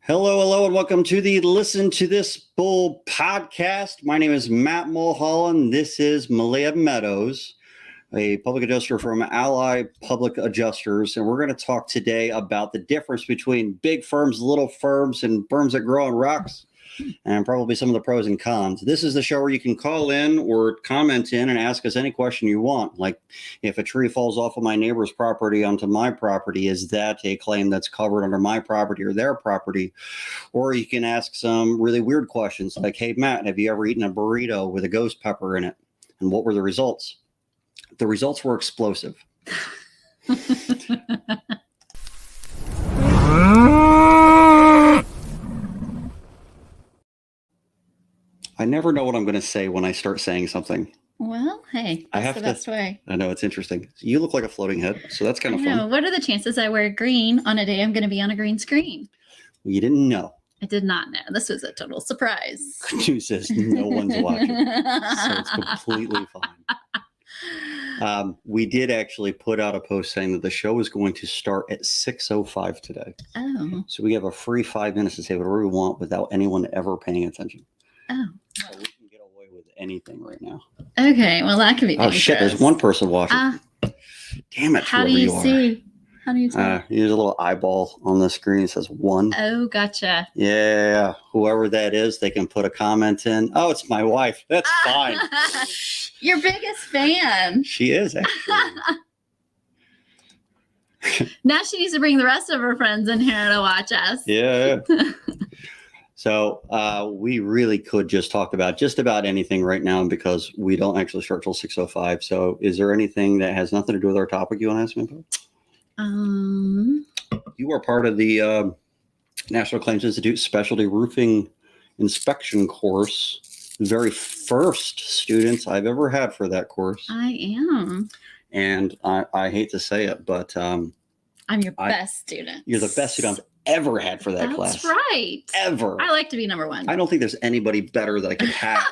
Hello, hello, and welcome to the Listen to This Bull podcast. My name is Matt Mulholland. This is MEADOWS, a public adjuster from Ally Public Adjusters, and we're going to talk today about the difference between big firms, little firms, and firms that grow on rocks, and probably some of the pros and cons. This is the show where you can call in or comment in and ask us any question you want. Like, if a tree falls off of my neighbor's property onto my property, is that a claim that's covered under my property or their property? Or you can ask some really weird questions like, hey, Matt, have you ever eaten a burrito with a ghost pepper in it? And what were the results? The results were explosive. I never know what I'm going to say when I start saying something. Well, hey, that's the best way. I know, it's interesting. You look like a floating head, so that's kind of fun. What are the chances I wear green on a day I'm going to be on a green screen? Well, you didn't know. I did not know. This was a total surprise. Good news is no one's watching, so it's completely fine. We did actually put out a post saying that the show is going to start at 6:05 today. Oh. So we have a free 5 minutes to say whatever we want without anyone ever paying attention. Oh. So we can get away with anything right now. Okay, well, that could be dangerous. Oh, shit, there's one person watching. Damn it, how do you see? How do you see? There's a little eyeball on the screen. It says 1. Oh, gotcha. Yeah, whoever that is, they can put a comment in. Oh, it's my wife. That's fine. Your biggest fan. She is, actually. Now she needs to bring the rest of her friends in here to watch us. Yeah. So we really could just talk about just about anything right now because we don't actually start till 6:05. So is there anything that has nothing to do with our topic you want to ask me about? You are part of the National Claims Institute Specialty Roofing Inspection course. The very first students I've ever had for that course. I am. And I hate to say it, but I'm your best student. You're the best student I've ever had for that class. That's right. Ever. I like to be number one. I don't think there's anybody better that I could have.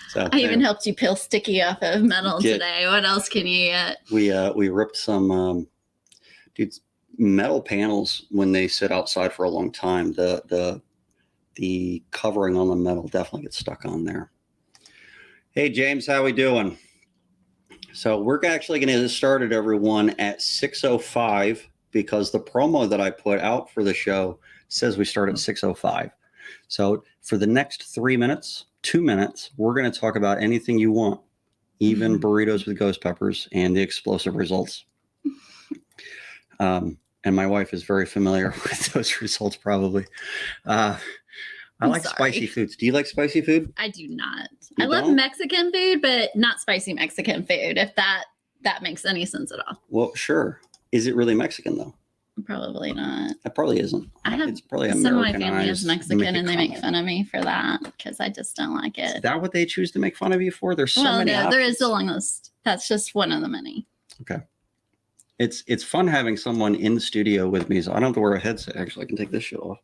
So, I even helped you peel sticky off of metal today. What else can you get? We ripped some metal panels when they sit outside for a long time. The covering on the metal definitely gets stuck on there. Hey James, how we doing? So we're actually going to get started, everyone, at 6:05 because the promo that I put out for the show says we start at 6:05. So for the next 2 minutes, we're going to talk about anything you want, even burritos with ghost peppers and the explosive results. And my wife is very familiar with those results, probably. I like spicy foods. Do you like spicy food? I do not. I love Mexican food, but not spicy Mexican food, if that makes any sense at all. Well, sure. Is it really Mexican, though? Probably not. It probably isn't. It's probably some of my family is Mexican, and they make fun of me for that because I just don't like it. Is that what they choose to make fun of you for? There's so many options. There is a long list. That's just one of the many. Okay. It's fun having someone in the studio with me, so I don't have to wear a headset. Actually, I can take this shit off.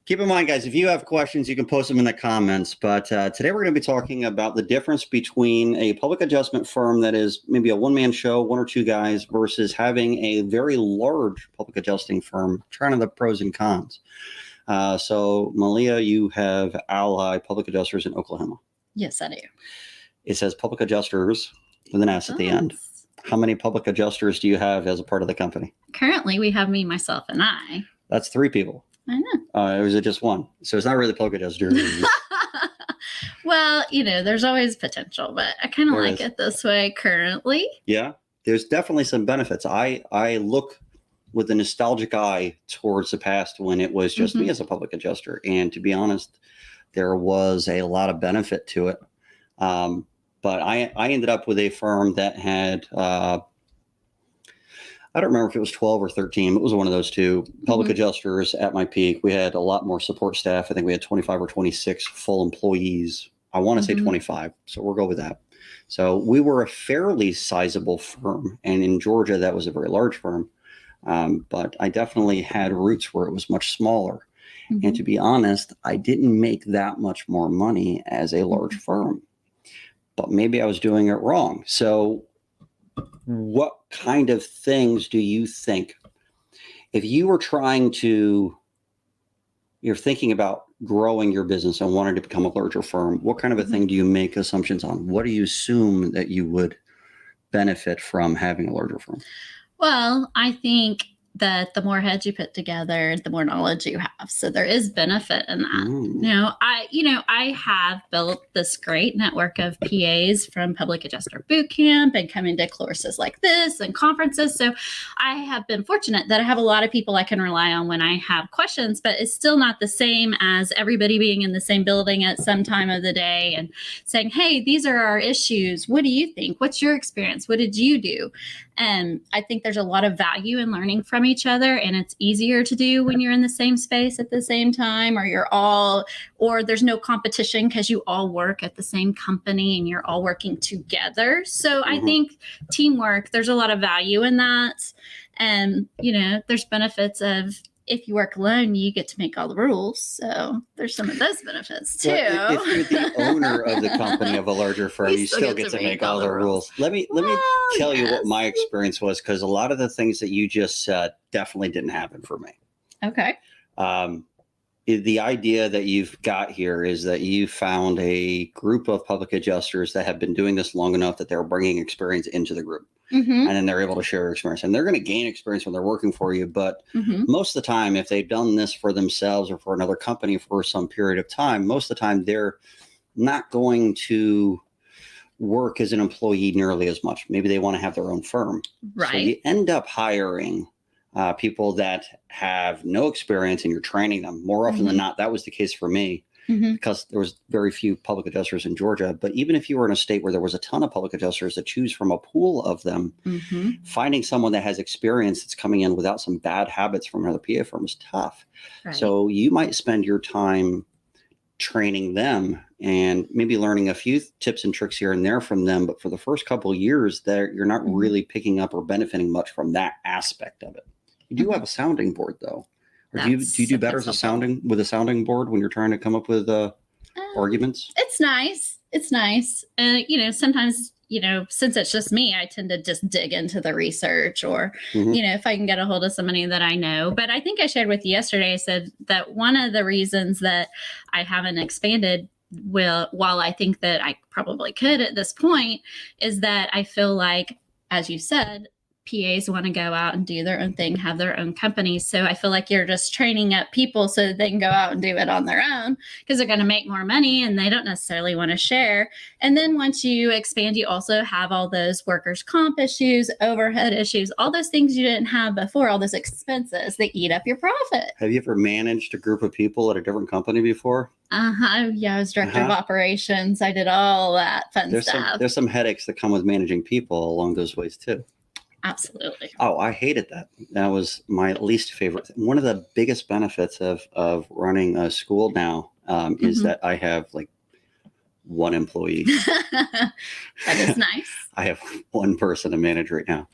Keep in mind, guys, if you have questions, you can post them in the comments. But today we're going to be talking about the difference between a public adjustment firm that is maybe a one-man show, 1 or 2 guys, versus having a very large public adjusting firm, trying to the pros and cons. So, MELEAH, you have Ally Public Adjusters in Oklahoma. Yes, I do. It says public adjusters with an S at the end. How many public adjusters do you have as a part of the company? Currently, we have me, myself, and I. That's 3 people. I know. Or is it just 1? So it's not really public adjuster. Well, there's always potential, but I kind of like it this way currently. Yeah, there's definitely some benefits. I look with a nostalgic eye towards the past when it was just me as a public adjuster. And to be honest, there was a lot of benefit to it. But I ended up with a firm that had I don't remember if it was 12 or 13. It was one of those 2 public adjusters at my peak. We had a lot more support staff. I think we had 25 or 26 full employees. I want to say 25. So we'll go with that. So we were a fairly sizable firm. And in Georgia, that was a very large firm. But I definitely had roots where it was much smaller. And to be honest, I didn't make that much more money as a large firm. But maybe I was doing it wrong. So what kind of things do you think, if you were you're thinking about growing your business and wanting to become a larger firm, what kind of a thing do you make assumptions on? What do you assume that you would benefit from having a larger firm? Well, I think that the more heads you put together, the more knowledge you have. So there is benefit in that. I have built this great network of PAs from Public Adjuster Bootcamp and coming to courses like this and conferences. So I have been fortunate that I have a lot of people I can rely on when I have questions, but it's still not the same as everybody being in the same building at some time of the day and saying, hey, these are our issues. What do you think? What's your experience? What did you do? And I think there's a lot of value in learning from each other, and it's easier to do when you're in the same space at the same time, or there's no competition because you all work at the same company and you're all working together. So I think teamwork, there's a lot of value in that. And, there's benefits of, if you work alone, you get to make all the rules. So there's some of those benefits too. Well, if you're the owner of the company of a larger firm, you still get to make all the rules. Let me tell you what my experience was, because a lot of the things that you just said definitely didn't happen for me. Okay. The idea that you've got here is that you found a group of public adjusters that have been doing this long enough that they're bringing experience into the group. And then they're able to share experience, and they're going to gain experience when they're working for you. But most of the time, if they've done this for themselves or for another company for some period of time, most of the time they're not going to work as an employee nearly as much. Maybe they want to have their own firm. Right. So you end up hiring people that have no experience, and you're training them. More often than not, that was the case for me. Because there was very few public adjusters in Georgia. But even if you were in a state where there was a ton of public adjusters to choose from a pool of them, finding someone that has experience that's coming in without some bad habits from another PA firm is tough. Right. So you might spend your time training them and maybe learning a few tips and tricks here and there from them. But for the first couple of years, you're not really picking up or benefiting much from that aspect of it. You do have a sounding board, though. Or do you do better as a sounding board when you're trying to come up with arguments? It's nice. It's nice. Sometimes, since it's just me, I tend to just dig into the research, or, if I can get a hold of somebody that I know. But I think I shared with you yesterday, I said that one of the reasons that I haven't expanded, while I think that I probably could at this point, is that I feel like, as you said, PAs want to go out and do their own thing, have their own companies. So I feel like you're just training up people so that they can go out and do it on their own, because they're going to make more money and they don't necessarily want to share. And then once you expand, you also have all those workers' comp issues, overhead issues, all those things you didn't have before, all those expenses that eat up your profit. Have you ever managed a group of people at a different company before? Yeah, I was director of operations. I did all that fun stuff. There's some headaches that come with managing people along those ways too. Absolutely. Oh, I hated that. That was my least favorite. One of the biggest benefits of running a school now is that I have like one employee. That is nice. I have one person to manage right now,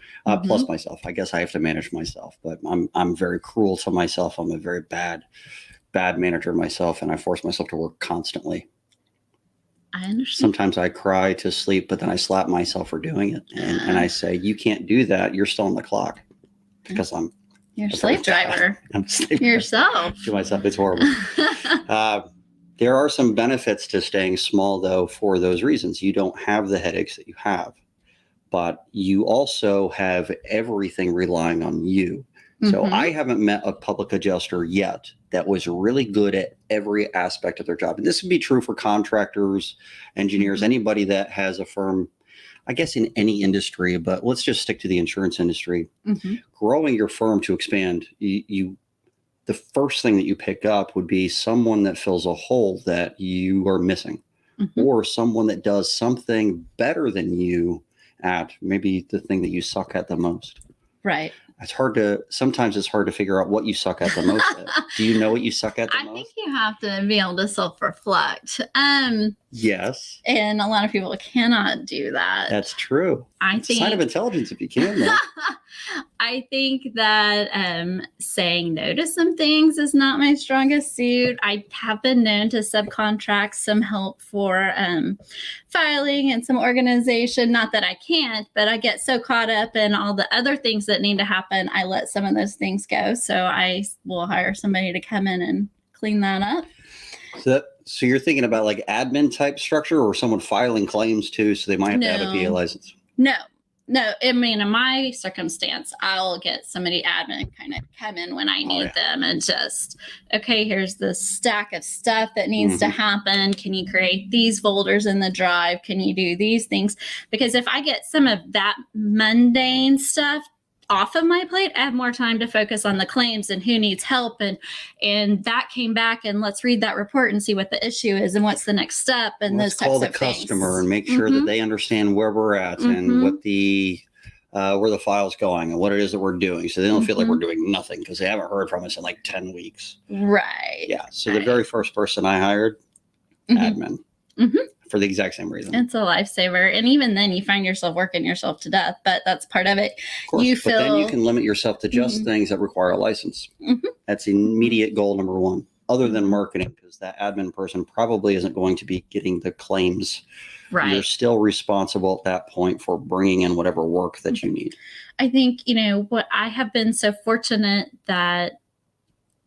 plus myself. I guess I have to manage myself, but I'm very cruel to myself. I'm a very bad manager myself, and I force myself to work constantly. I understand. Sometimes I cry to sleep, but then I slap myself for doing it. And I say, you can't do that. You're still on the clock, because you're a slave driver. I'm a slave yourself. To myself. It's horrible. There are some benefits to staying small, though, for those reasons. You don't have the headaches that you have, but you also have everything relying on you. So I haven't met a public adjuster yet that was really good at every aspect of their job. And this would be true for contractors, engineers, anybody that has a firm, I guess, in any industry, but let's just stick to the insurance industry. Growing your firm to expand, the first thing that you pick up would be someone that fills a hole that you are missing, or someone that does something better than you at maybe the thing that you suck at the most. Right. sometimes it's hard to figure out what you suck at the most at. Do you know what you suck at the I most? think you have to be able to self-reflect. Yes. And a lot of people cannot do that. That's true. It's a sign of intelligence if you can, though. I think that saying no to some things is not my strongest suit. I have been known to subcontract some help for filing and some organization. Not that I can't, but I get so caught up in all the other things that need to happen, I let some of those things go. So I will hire somebody to come in and clean that up. So you're thinking about like admin type structure or someone filing claims too, so they might have to have a PA license? No, I mean, in my circumstance, I'll get somebody admin kind of come in when I need them and just, okay, here's the stack of stuff that needs to happen. Can you create these folders in the drive? Can you do these things? Because if I get some of that mundane stuff off of my plate, I have more time to focus on the claims and who needs help. And that came back, and let's read that report and see what the issue is and what's the next step. And let's those types call the of customer things. and make sure that they understand where we're at and what the where the file's going and what it is that we're doing, so they don't feel like we're doing nothing because they haven't heard from us in like 10 weeks. Right. Yeah. So the very first person I hired, admin. For the exact same reason. It's a lifesaver. And even then you find yourself working yourself to death, but that's part of it. Of course, but then you can limit yourself to just things that require a license. That's immediate goal number one, other than marketing, because that admin person probably isn't going to be getting the claims. Right. You're still responsible at that point for bringing in whatever work that you need. I think, what I have been so fortunate that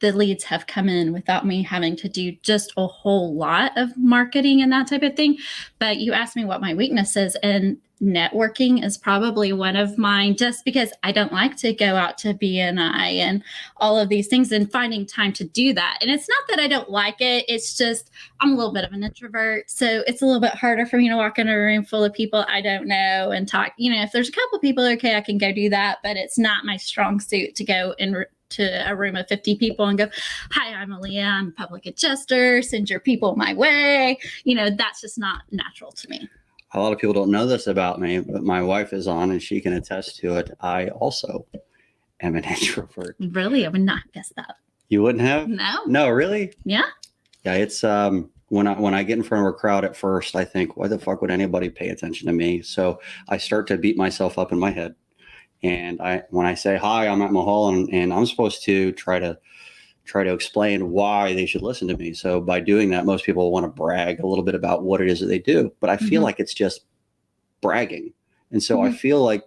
the leads have come in without me having to do just a whole lot of marketing and that type of thing. But you asked me what my weakness is, and networking is probably one of mine, just because I don't like to go out to BNI and all of these things and finding time to do that. And it's not that I don't like it. It's just I'm a little bit of an introvert. So it's a little bit harder for me to walk in a room full of people I don't know and talk. If there's a couple people, okay, I can go do that. But it's not my strong suit to go to a room of 50 people and go, hi, I'm MELEAH, I'm a public adjuster, send your people my way. That's just not natural to me. A lot of people don't know this about me, but my wife is on and she can attest to it. I also am an introvert. Really? I would not guess that. You wouldn't have? No, really? Yeah. Yeah, it's when I get in front of a crowd at first, I think, why the fuck would anybody pay attention to me? So I start to beat myself up in my head. And when I say, hi, I'm at Mulholland, and I'm supposed to try to explain why they should listen to me. So by doing that, most people want to brag a little bit about what it is that they do, but I feel like it's just bragging. And so I feel like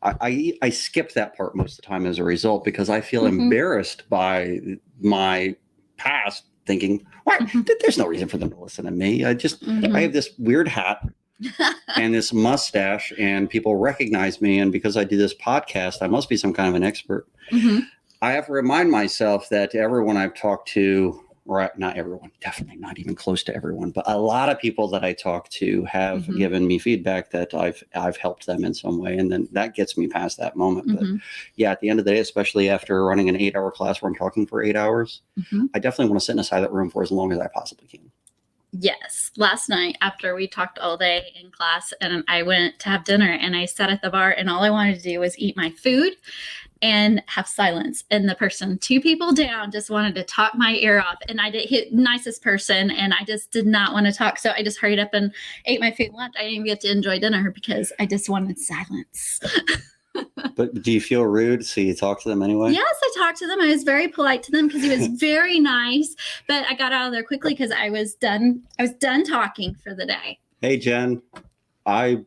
I skip that part most of the time as a result, because I feel embarrassed by my past, thinking, what? There's no reason for them to listen to me. I have this weird hat and this mustache, and people recognize me. And because I do this podcast, I must be some kind of an expert. I have to remind myself that everyone I've talked to, or not everyone, definitely not even close to everyone, but a lot of people that I talk to have given me feedback that I've helped them in some way. And then that gets me past that moment. But yeah, at the end of the day, especially after running an 8-hour class where I'm talking for 8 hours, I definitely want to sit in a silent room for as long as I possibly can. Yes. Last night after we talked all day in class, and I went to have dinner, and I sat at the bar, and all I wanted to do was eat my food and have silence. And the person 2 people down just wanted to talk my ear off. And I did hit nicest person, and I just did not want to talk. So I just hurried up and ate my food and left. I didn't even get to enjoy dinner because I just wanted silence. But do you feel rude? So you talk to them anyway? Yes, I talked to them. I was very polite to them because he was very nice. But I got out of there quickly because I was done. I was done talking for the day. Hey, Jen, I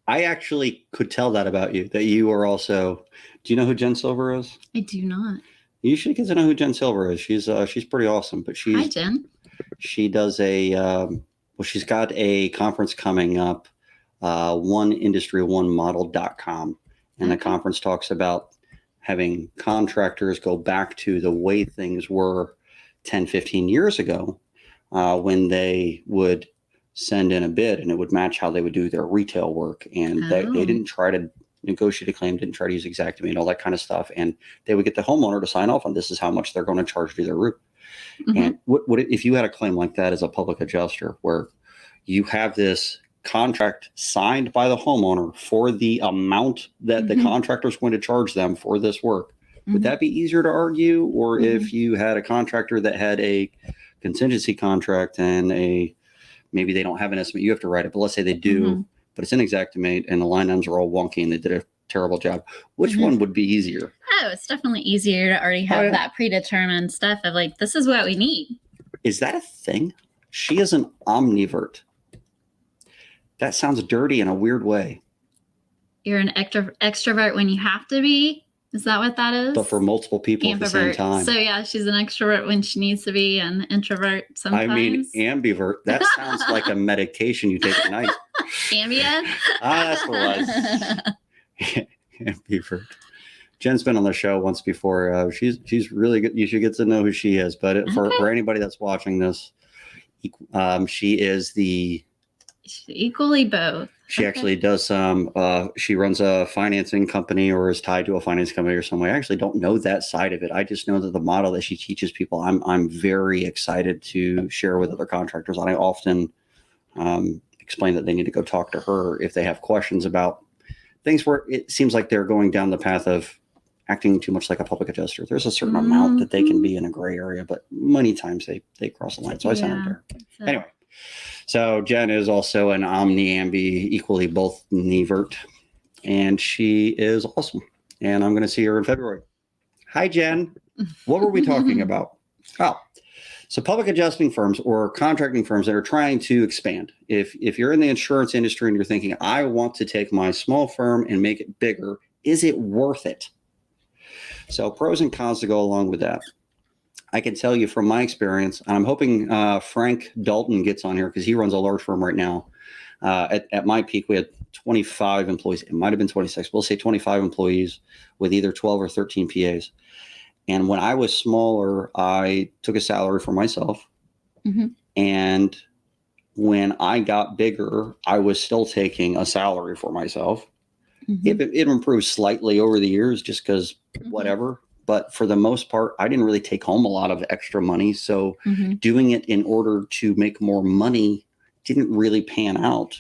actually could tell that about you, that you are also. Do you know who Jen Silver is? I do not. You should get to know who Jen Silver is. She's pretty awesome. But Hi, Jen. She does she's got a conference coming up. OneIndustry1Model.com, and the conference talks about having contractors go back to the way things were 10, 15 years ago, when they would send in a bid and it would match how they would do their retail work. And they didn't try to negotiate a claim, didn't try to use Xactimate, all that kind of stuff. And they would get the homeowner to sign off on this is how much they're going to charge to their roof. And what if you had a claim like that as a public adjuster, where you have this contract signed by the homeowner for the amount that the contractor is going to charge them for this work, would that be easier to argue? Or if you had a contractor that had a contingency contract and maybe they don't have an estimate, you have to write it, but let's say they do, but it's an Xactimate and the line items are all wonky and they did a terrible job. Which one would be easier? Oh, it's definitely easier to already have that predetermined stuff of like, this is what we need. Is that a thing? She is an omnivert. That sounds dirty in a weird way. You're an extrovert when you have to be. Is that what that is? But for multiple people at the same time. So yeah, she's an extrovert when she needs to be and introvert sometimes. I mean, ambivert. That sounds like a medication you take at night. Ambien? That's what it was. Ambivert. Jen's been on the show once before. She's really good. You should get to know who she is. But for anybody that's watching this, she is She's equally both. She actually does some, she runs a financing company or is tied to a finance company or some way. I actually don't know that side of it. I just know that the model that she teaches people, I'm very excited to share with other contractors. And I often explain that they need to go talk to her if they have questions about things where it seems like they're going down the path of acting too much like a public adjuster. There's a certain amount that they can be in a gray area, but many times they cross the line. So I sent it to her. Anyway. So Jen is also an omni-ambi, equally both nivert, and she is awesome. And I'm going to see her in February. Hi, Jen. What were we talking about? Oh, so public adjusting firms or contracting firms that are trying to expand. If you're in the insurance industry and you're thinking, I want to take my small firm and make it bigger, is it worth it? So pros and cons to go along with that. I can tell you from my experience, and I'm hoping Frank Dalton gets on here because he runs a large firm right now. At my peak, we had 25 employees. It might have been 26. We'll say 25 employees with either 12 or 13 PAs. And when I was smaller, I took a salary for myself. And when I got bigger, I was still taking a salary for myself. It improved slightly over the years just because whatever. But for the most part, I didn't really take home a lot of extra money. So doing it in order to make more money didn't really pan out.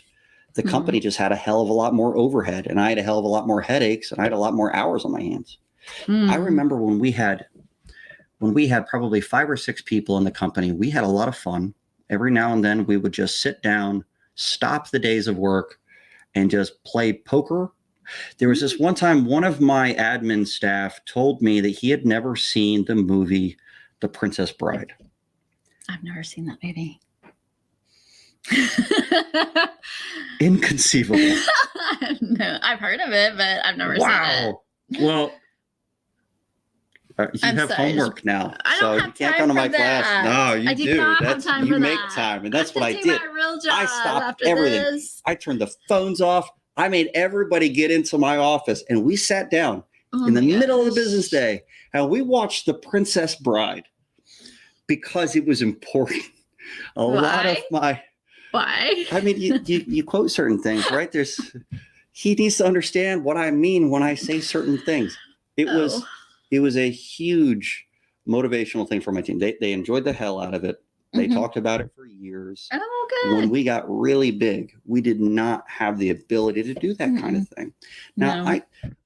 The company just had a hell of a lot more overhead, and I had a hell of a lot more headaches, and I had a lot more hours on my hands. I remember when we had probably 5 or 6 people in the company, we had a lot of fun. Every now and then we would just sit down, stop the days of work, and just play poker. There was this one time, one of my admin staff told me that he had never seen the movie The Princess Bride. I've never seen that movie. Inconceivable. No, I've heard of it, but I've never seen it. Well, you have homework now, so you can't come to my class. No, you do. You make time, and that's what I did. I stopped everything. I turned the phones off. I made everybody get into my office, and we sat down in the middle of the business day, and we watched The Princess Bride because it was important. Why? I mean, you quote certain things, right? He needs to understand what I mean when I say certain things. It was a huge motivational thing for my team. They enjoyed the hell out of it. They talked about it for years. Oh, good. When we got really big, we did not have the ability to do that kind of thing. Now,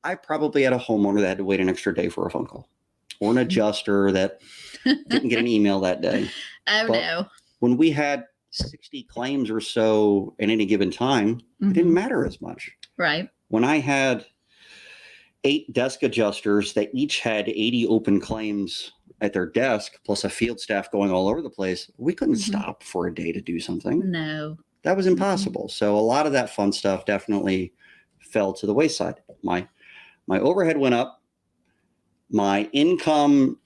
I probably had a homeowner that had to wait an extra day for a phone call, or an adjuster that didn't get an email that day. No. When we had 60 claims or so at any given time, it didn't matter as much. Right. When I had 8 desk adjusters that each had 80 open claims at their desk, plus a field staff going all over the place, we couldn't stop for a day to do something. No. That was impossible. So a lot of that fun stuff definitely fell to the wayside. My overhead went up. My income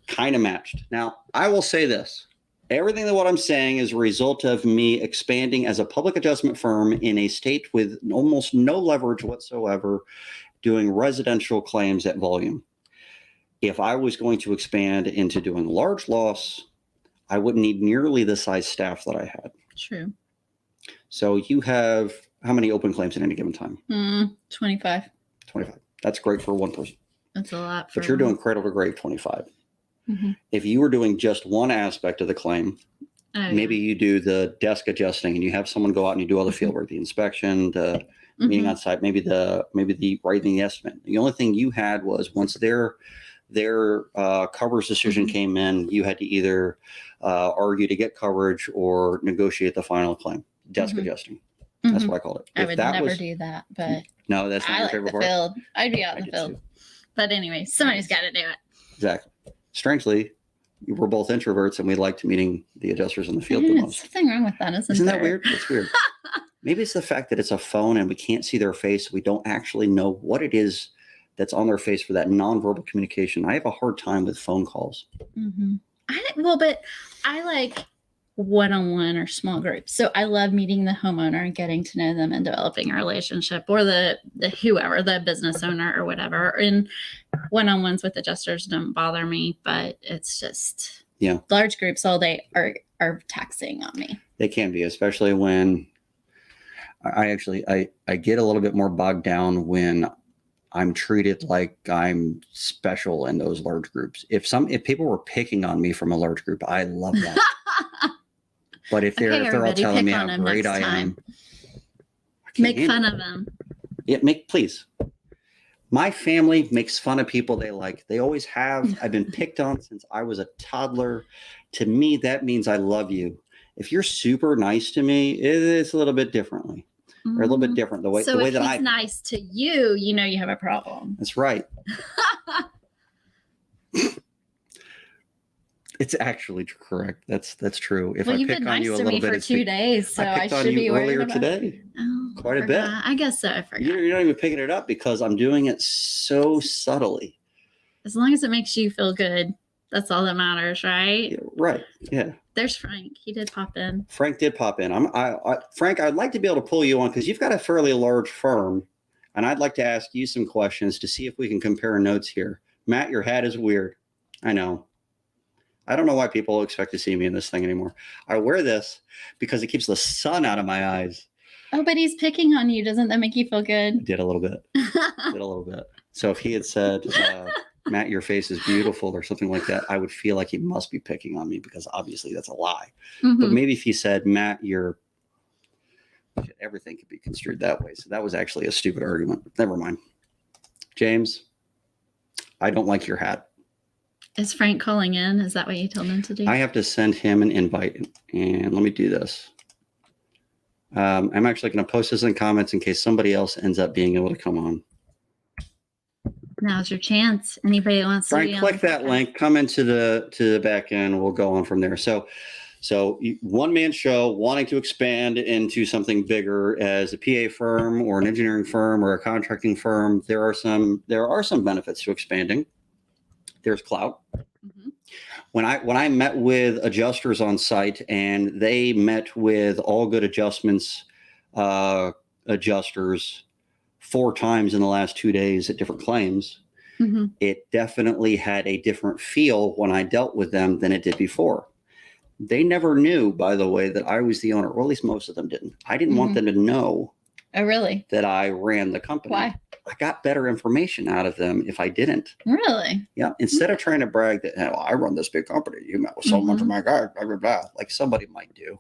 kind of matched. Now, I will say this. Everything that what I'm saying is a result of me expanding as a public adjustment firm in a state with almost no leverage whatsoever, doing residential claims at volume. If I was going to expand into doing large loss, I wouldn't need nearly the size staff that I had. True. So you have how many open claims at any given time? 25. 25. That's great for one person. That's a lot. But you're doing cradle to grave 25. If you were doing just one aspect of the claim, Oh, maybe you do the desk adjusting and you have someone go out and you do all the field work, the inspection, the meeting on site, maybe the writing the estimate. The only thing you had was once their coverage decision came in, you had to either argue to get coverage or negotiate the final claim. Desk adjusting. That's what I called it. I would never do that, but no, that's not I your like favorite the part. field. I'd be out in the field. Too. But anyway, somebody's got to do it. Exactly. Strangely, we're both introverts and we liked meeting the adjusters in the field the most. Something wrong with that, Isn't that weird? It's weird. Maybe it's the fact that it's a phone and we can't see their face. We don't actually know what it is that's on their face for that nonverbal communication. I have a hard time with phone calls. But I like one-on-one or small groups. So I love meeting the homeowner and getting to know them and developing a relationship, or the whoever, the business owner or whatever. And one-on-ones with adjusters don't bother me, but it's just large groups all day are taxing on me. They can be, especially when I get a little bit more bogged down when I'm treated like I'm special in those large groups. If people were picking on me from a large group, I love that. But if they're all telling me how great I am, make fun of them. Yeah, please. My family makes fun of people they like. They always have. I've been picked on since I was a toddler. To me, that means I love you. If you're super nice to me, it's a little bit differently. Or a little bit different. The way that he's nice to you, you have a problem. That's right. It's actually correct. That's true. If I pick on you a little bit, for 2 days, so I should be earlier today. Quite a bit. I guess so. I forgot. You're not even picking it up because I'm doing it so subtly. As long as it makes you feel good, that's all that matters, right? Yeah, right. Yeah. There's Frank. He did pop in. Frank did pop in. Frank, I'd like to be able to pull you on because you've got a fairly large firm, and I'd like to ask you some questions to see if we can compare notes here. Matt, your hat is weird. I know. I don't know why people expect to see me in this thing anymore. I wear this because it keeps the sun out of my eyes. Oh, but he's picking on you. Doesn't that make you feel good? I did a little bit. So if he had said, Matt, your face is beautiful or something like that, I would feel like he must be picking on me because obviously that's a lie. But maybe if he said, Matt, everything could be construed that way. So that was actually a stupid argument. Never mind. James, I don't like your hat. Is Frank calling in? Is that what you told him to do? I have to send him an invite, and let me do this. I'm actually going to post this in comments in case somebody else ends up being able to come on. Now's your chance. Anybody that wants Frank, to click that link, come into the back end. We'll go on from there. So one-man show wanting to expand into something bigger as a PA firm or an engineering firm or a contracting firm. There are some benefits to expanding. There's clout. When I met with adjusters on site and they met with All Good Adjustments adjusters 4 times in the last 2 days at different claims, it definitely had a different feel when I dealt with them than it did before. They never knew, by the way, that I was the owner, or at least most of them didn't. I didn't want them to know. Oh, really? That I ran the company. Why? I got better information out of them if I didn't. Really? Yeah. Instead of trying to brag that, I run this big company. You met with so much of my guy, blah, blah, blah, like somebody might do.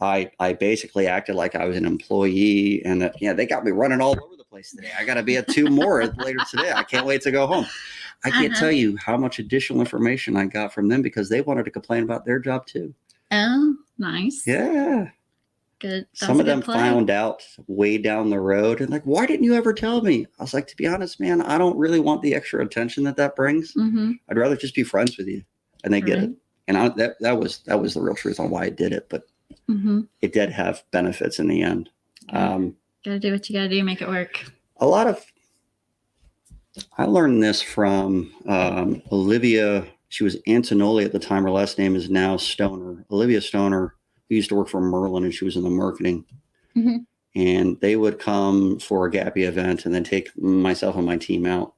I basically acted like I was an employee and that, they got me running all over the place today. I got to be at 2 more later today. I can't wait to go home. I can't tell you how much additional information I got from them because they wanted to complain about their job too. Oh, nice. Yeah. Good. Some of them found out way down the road and like, why didn't you ever tell me? I was like, to be honest, man, I don't really want the extra attention that brings. I'd rather just be friends with you. And they get it. And that was the real truth on why I did it. But it did have benefits in the end. Gotta do what you gotta do, make it work. I learned this from Olivia. She was Antonoli at the time. Her last name is now Stoner. Olivia Stoner, who used to work for Merlin, and she was in the marketing. And they would come for a Gappy event and then take myself and my team out.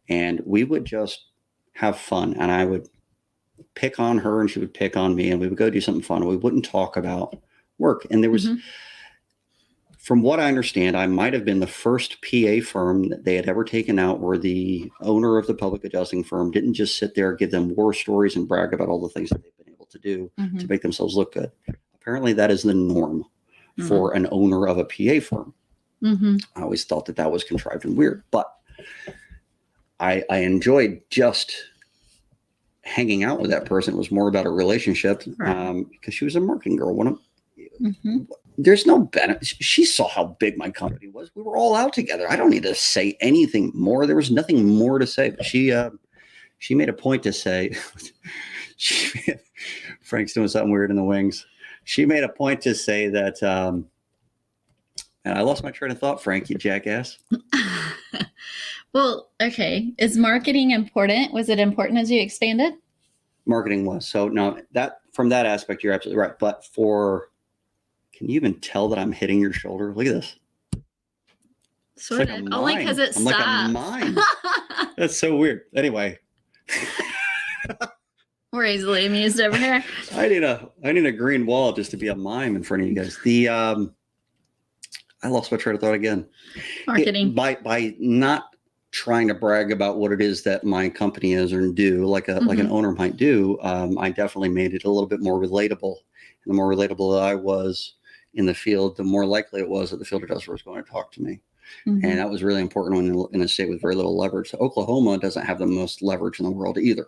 And we would just have fun. And I would pick on her and she would pick on me. And we would go do something fun. And we wouldn't talk about work. And there was, from what I understand, I might have been the first PA firm that they had ever taken out where the owner of the public adjusting firm didn't just sit there, give them war stories and brag about all the things that they've been able to do Mm-hmm. to make themselves look good. Apparently, that is the norm for an owner of a PA firm. Mm-hmm. I always thought that was contrived and weird, but I enjoyed just hanging out with that person. It was more about a relationship because she was a marketing girl. There's no benefit. She saw how big my company was. We were all out together. I don't need to say anything more. There was nothing more to say. But she made a point to say, Frank's doing something weird in the wings. She made a point to say that, and I lost my train of thought, Frank, you jackass. Well, okay. Is marketing important? Was it important as you expanded? Marketing was. So no, that from that aspect, you're absolutely right. But can you even tell that I'm hitting your shoulder? Look at this. Sort of. Only because it stopped. I'm like a mime. That's so weird. Anyway. We're easily amused over here. I need a green wall just to be a mime in front of you guys. I lost my train of thought again. Marketing. By not trying to brag about what it is that my company is or do, like an owner might do, I definitely made it a little bit more relatable. And the more relatable that I was in the field, the more likely it was that the field adjuster was going to talk to me. And that was really important when in a state with very little leverage. So Oklahoma doesn't have the most leverage in the world either.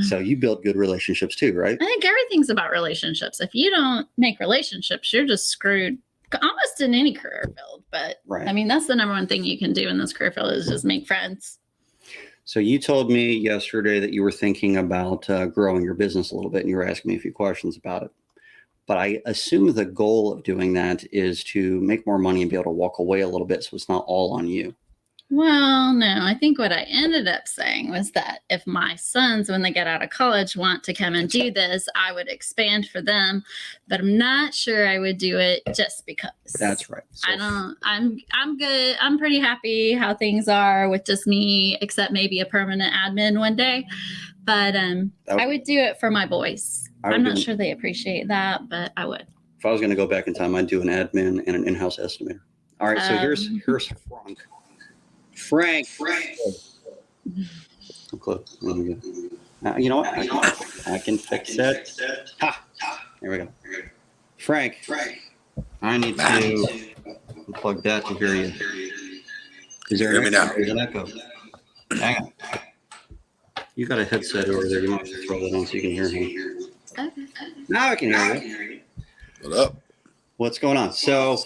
So you build good relationships too, right? I think everything's about relationships. If you don't make relationships, you're just screwed almost in any career field. But I mean, that's the number one thing you can do in this career field is just make friends. So you told me yesterday that you were thinking about growing your business a little bit, and you were asking me a few questions about it. But I assume the goal of doing that is to make more money and be able to walk away a little bit so it's not all on you. Well, no, I think what I ended up saying was that if my sons, when they get out of college, want to come and do this, I would expand for them. But I'm not sure I would do it just because. That's right. So I'm good. I'm pretty happy how things are with just me, except maybe a permanent admin one day. But I would do it for my boys. I'm not sure they appreciate that, but I would. If I was going to go back in time, I'd do an admin and an in-house estimator. All right, so here's Frank. I'm close. You know what? I can fix that. Ha! There we go. Frank, I need to unplug that to hear you. Is there an echo? There's an echo. Hang on. You got a headset over there. You might have to throw that on so you can hear me. Okay. Now I can hear you. What up? What's going on? So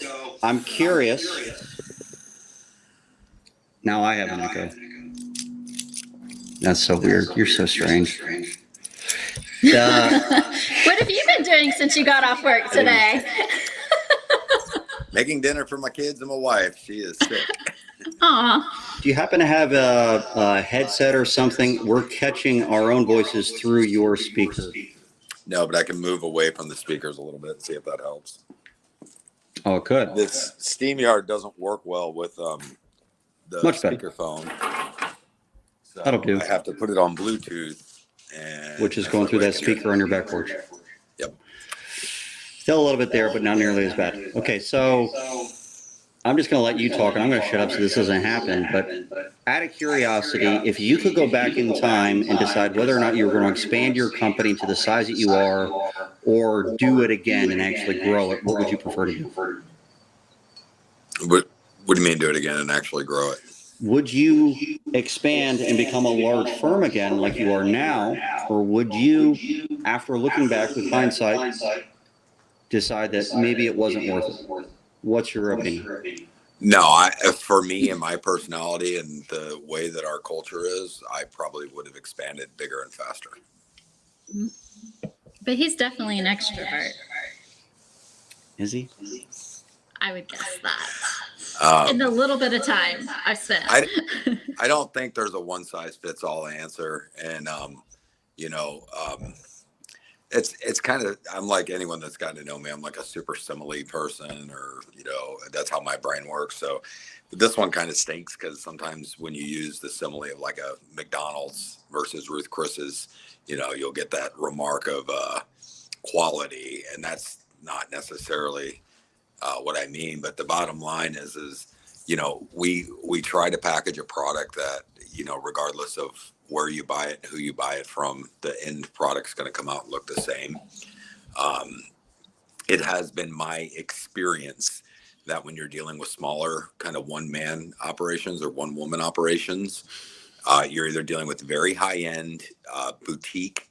I'm curious. Now I have an echo. That's so weird. You're so strange. What have you been doing since you got off work today? Making dinner for my kids and my wife. She is sick. Aw. Do you happen to have a headset or something? We're catching our own voices through your speaker. No, but I can move away from the speakers a little bit and see if that helps. Oh, it could. This SteamYard doesn't work well with the speakerphone. So that'll do. I have to put it on Bluetooth. Which is going through that speaker on your back porch. Yep. Still a little bit there, but not nearly as bad. Okay, so I'm just going to let you talk, and I'm going to shut up so this doesn't happen. But out of curiosity, if you could go back in time and decide whether or not you were going to expand your company to the size that you are or do it again and actually grow it, what would you prefer to do? What do you mean do it again and actually grow it? Would you expand and become a large firm again like you are now, or would you, after looking back with hindsight, decide that maybe it wasn't worth it? What's your opinion? No, for me and my personality and the way that our culture is, I probably would have expanded bigger and faster. But he's definitely an extrovert. Is he? I would guess that. In the little bit of time I've spent. I don't think there's a one size fits all answer. And, it's kind of, I'm like anyone that's gotten to know me, I'm like a super simile person, or, that's how my brain works. So but this one kind of stinks because sometimes when you use the simile of like a McDonald's versus Ruth Chris's, you'll get that remark of quality, and that's not necessarily what I mean. But the bottom line is we try to package a product that, regardless of where you buy it, who you buy it from, the end product's going to come out and look the same. It has been my experience that when you're dealing with smaller kind of one-man operations or one-woman operations, you're either dealing with very high-end boutique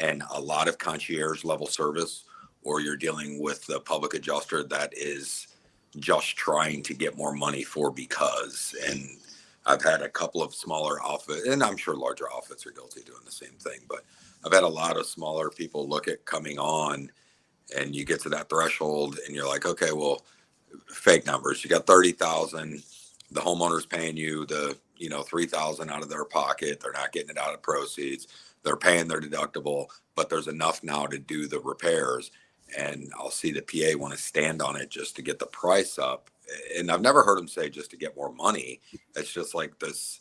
and a lot of concierge level service, or you're dealing with the public adjuster that is just trying to get more money for because. And I've had a couple of smaller outfits, and I'm sure larger outfits are guilty of doing the same thing, but I've had a lot of smaller people look at coming on, and you get to that threshold and you're like, okay, well, fake numbers. You got 30,000. The homeowner's paying you the, 3,000 out of their pocket. They're not getting it out of proceeds. They're paying their deductible, but there's enough now to do the repairs. And I'll see the PA want to stand on it just to get the price up. And I've never heard them say just to get more money. It's just like this,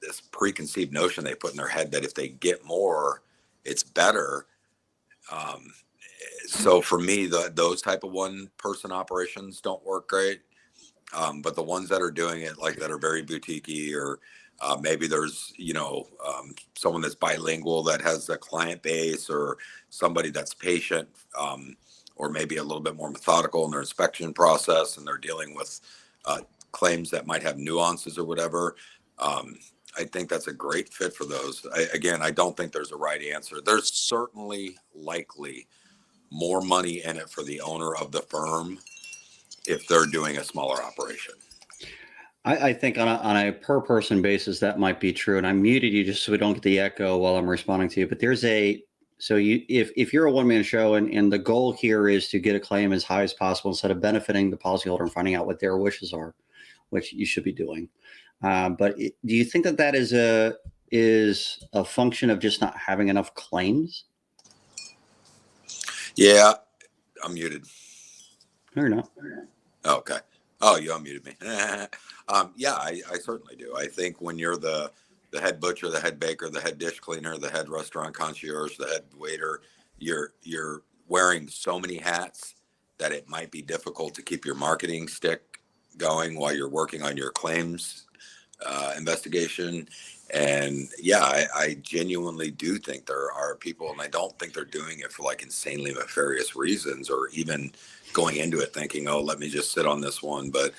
this preconceived notion they put in their head that if they get more, it's better. So for me, those type of one person operations don't work great. But the ones that are doing it, like that are very boutique-y, or maybe there's, someone that's bilingual that has a client base, or somebody that's patient, or maybe a little bit more methodical in their inspection process, and they're dealing with claims that might have nuances or whatever. I think that's a great fit for those. I don't think there's a right answer. There's certainly likely more money in it for the owner of the firm if they're doing a smaller operation. I think on a per person basis, that might be true. And I muted you just so we don't get the echo while I'm responding to you. But if you're a one-man show and the goal here is to get a claim as high as possible instead of benefiting the policyholder and finding out what their wishes are, which you should be doing. But do you think that is a function of just not having enough claims? Yeah, I'm muted. Or not? Okay. Oh, you unmuted me. Yeah, I certainly do. I think when you're the head butcher, the head baker, the head dish cleaner, the head restaurant concierge, the head waiter, you're wearing so many hats that it might be difficult to keep your marketing stick going while you're working on your claims investigation. And yeah, I genuinely do think there are people, and I don't think they're doing it for like insanely nefarious reasons, or even going into it thinking, oh, let me just sit on this one. But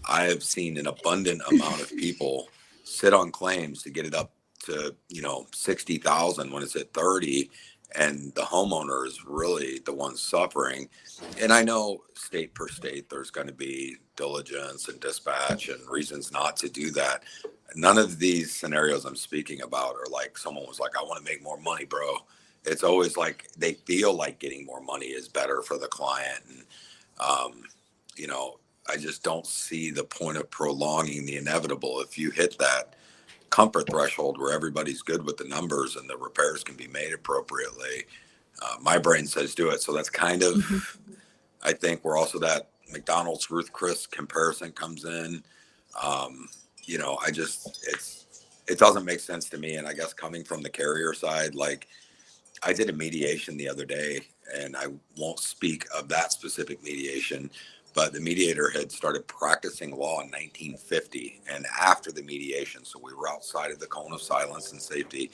I have seen an abundant amount of people sit on claims to get it up to, 60,000 when it's at 30, and the homeowner is really the one suffering. And I know state per state, there's going to be diligence and dispatch and reasons not to do that. None of these scenarios I'm speaking about are like someone was like, I want to make more money, bro. It's always like they feel like getting more money is better for the client. And, I just don't see the point of prolonging the inevitable. If you hit that comfort threshold where everybody's good with the numbers and the repairs can be made appropriately, my brain says do it. So that's kind of, I think, where also that McDonald's Ruth Chris comparison comes in. It doesn't make sense to me. And I guess coming from the carrier side, like I did a mediation the other day, and I won't speak of that specific mediation, but the mediator had started practicing law in 1950 and after the mediation. So we were outside of the cone of silence and safety.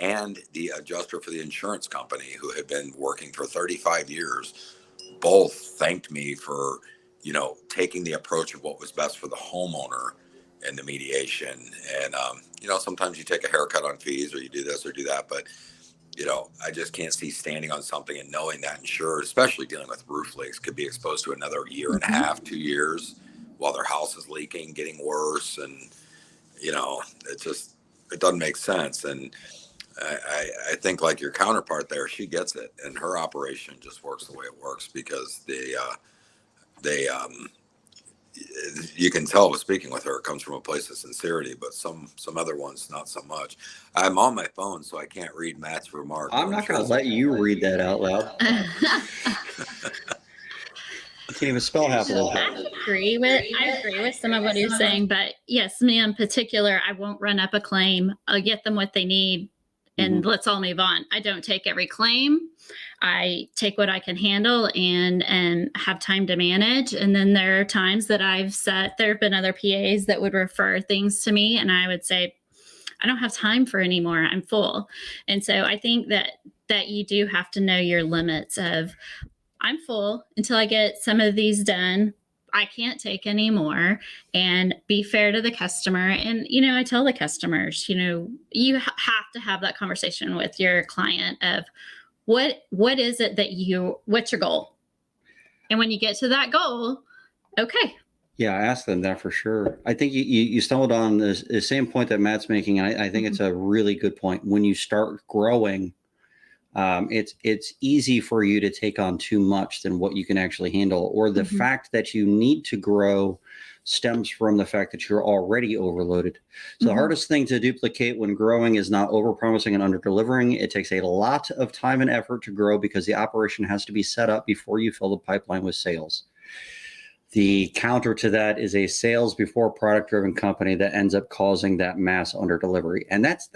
And the adjuster for the insurance company, who had been working for 35 years, both thanked me for, taking the approach of what was best for the homeowner in the mediation. And, sometimes you take a haircut on fees, or you do this or do that, but I just can't see standing on something and knowing that insured, especially dealing with roof leaks, could be exposed to another year and a half, 2 years while their house is leaking, getting worse. And, it doesn't make sense. And I think like your counterpart there, she gets it, and her operation just works the way it works because you can tell with speaking with her, it comes from a place of sincerity, but some other ones, not so much. I'm on my phone, so I can't read Matt's remark. I'm not going to let you read that out loud. I can't even spell half of it. I agree with some of what you're saying, but yes, me in particular, I won't run up a claim. I'll get them what they need. and let's all move on. I don't take every claim. I take what I can handle and have time to manage. And then there are times that there have been other PAs that would refer things to me, and I would say, I don't have time for anymore. I'm full. And so I think that you do have to know your limits of, I'm full until I get some of these done. I can't take any more, and be fair to the customer. And, I tell the customers, you have to have that conversation with your client of what is it that what's your goal? And when you get to that goal, okay. Yeah, I asked them that for sure. I think you stumbled on the same point that Matt's making. And I think it's a really good point. When you start growing, it's easy for you to take on too much than what you can actually handle, or the fact that you need to grow stems from the fact that you're already overloaded. So the hardest thing to duplicate when growing is not overpromising and underdelivering. It takes a lot of time and effort to grow because the operation has to be set up before you fill the pipeline with sales. The counter to that is a sales before product driven company that ends up causing that mass underdelivery. And that's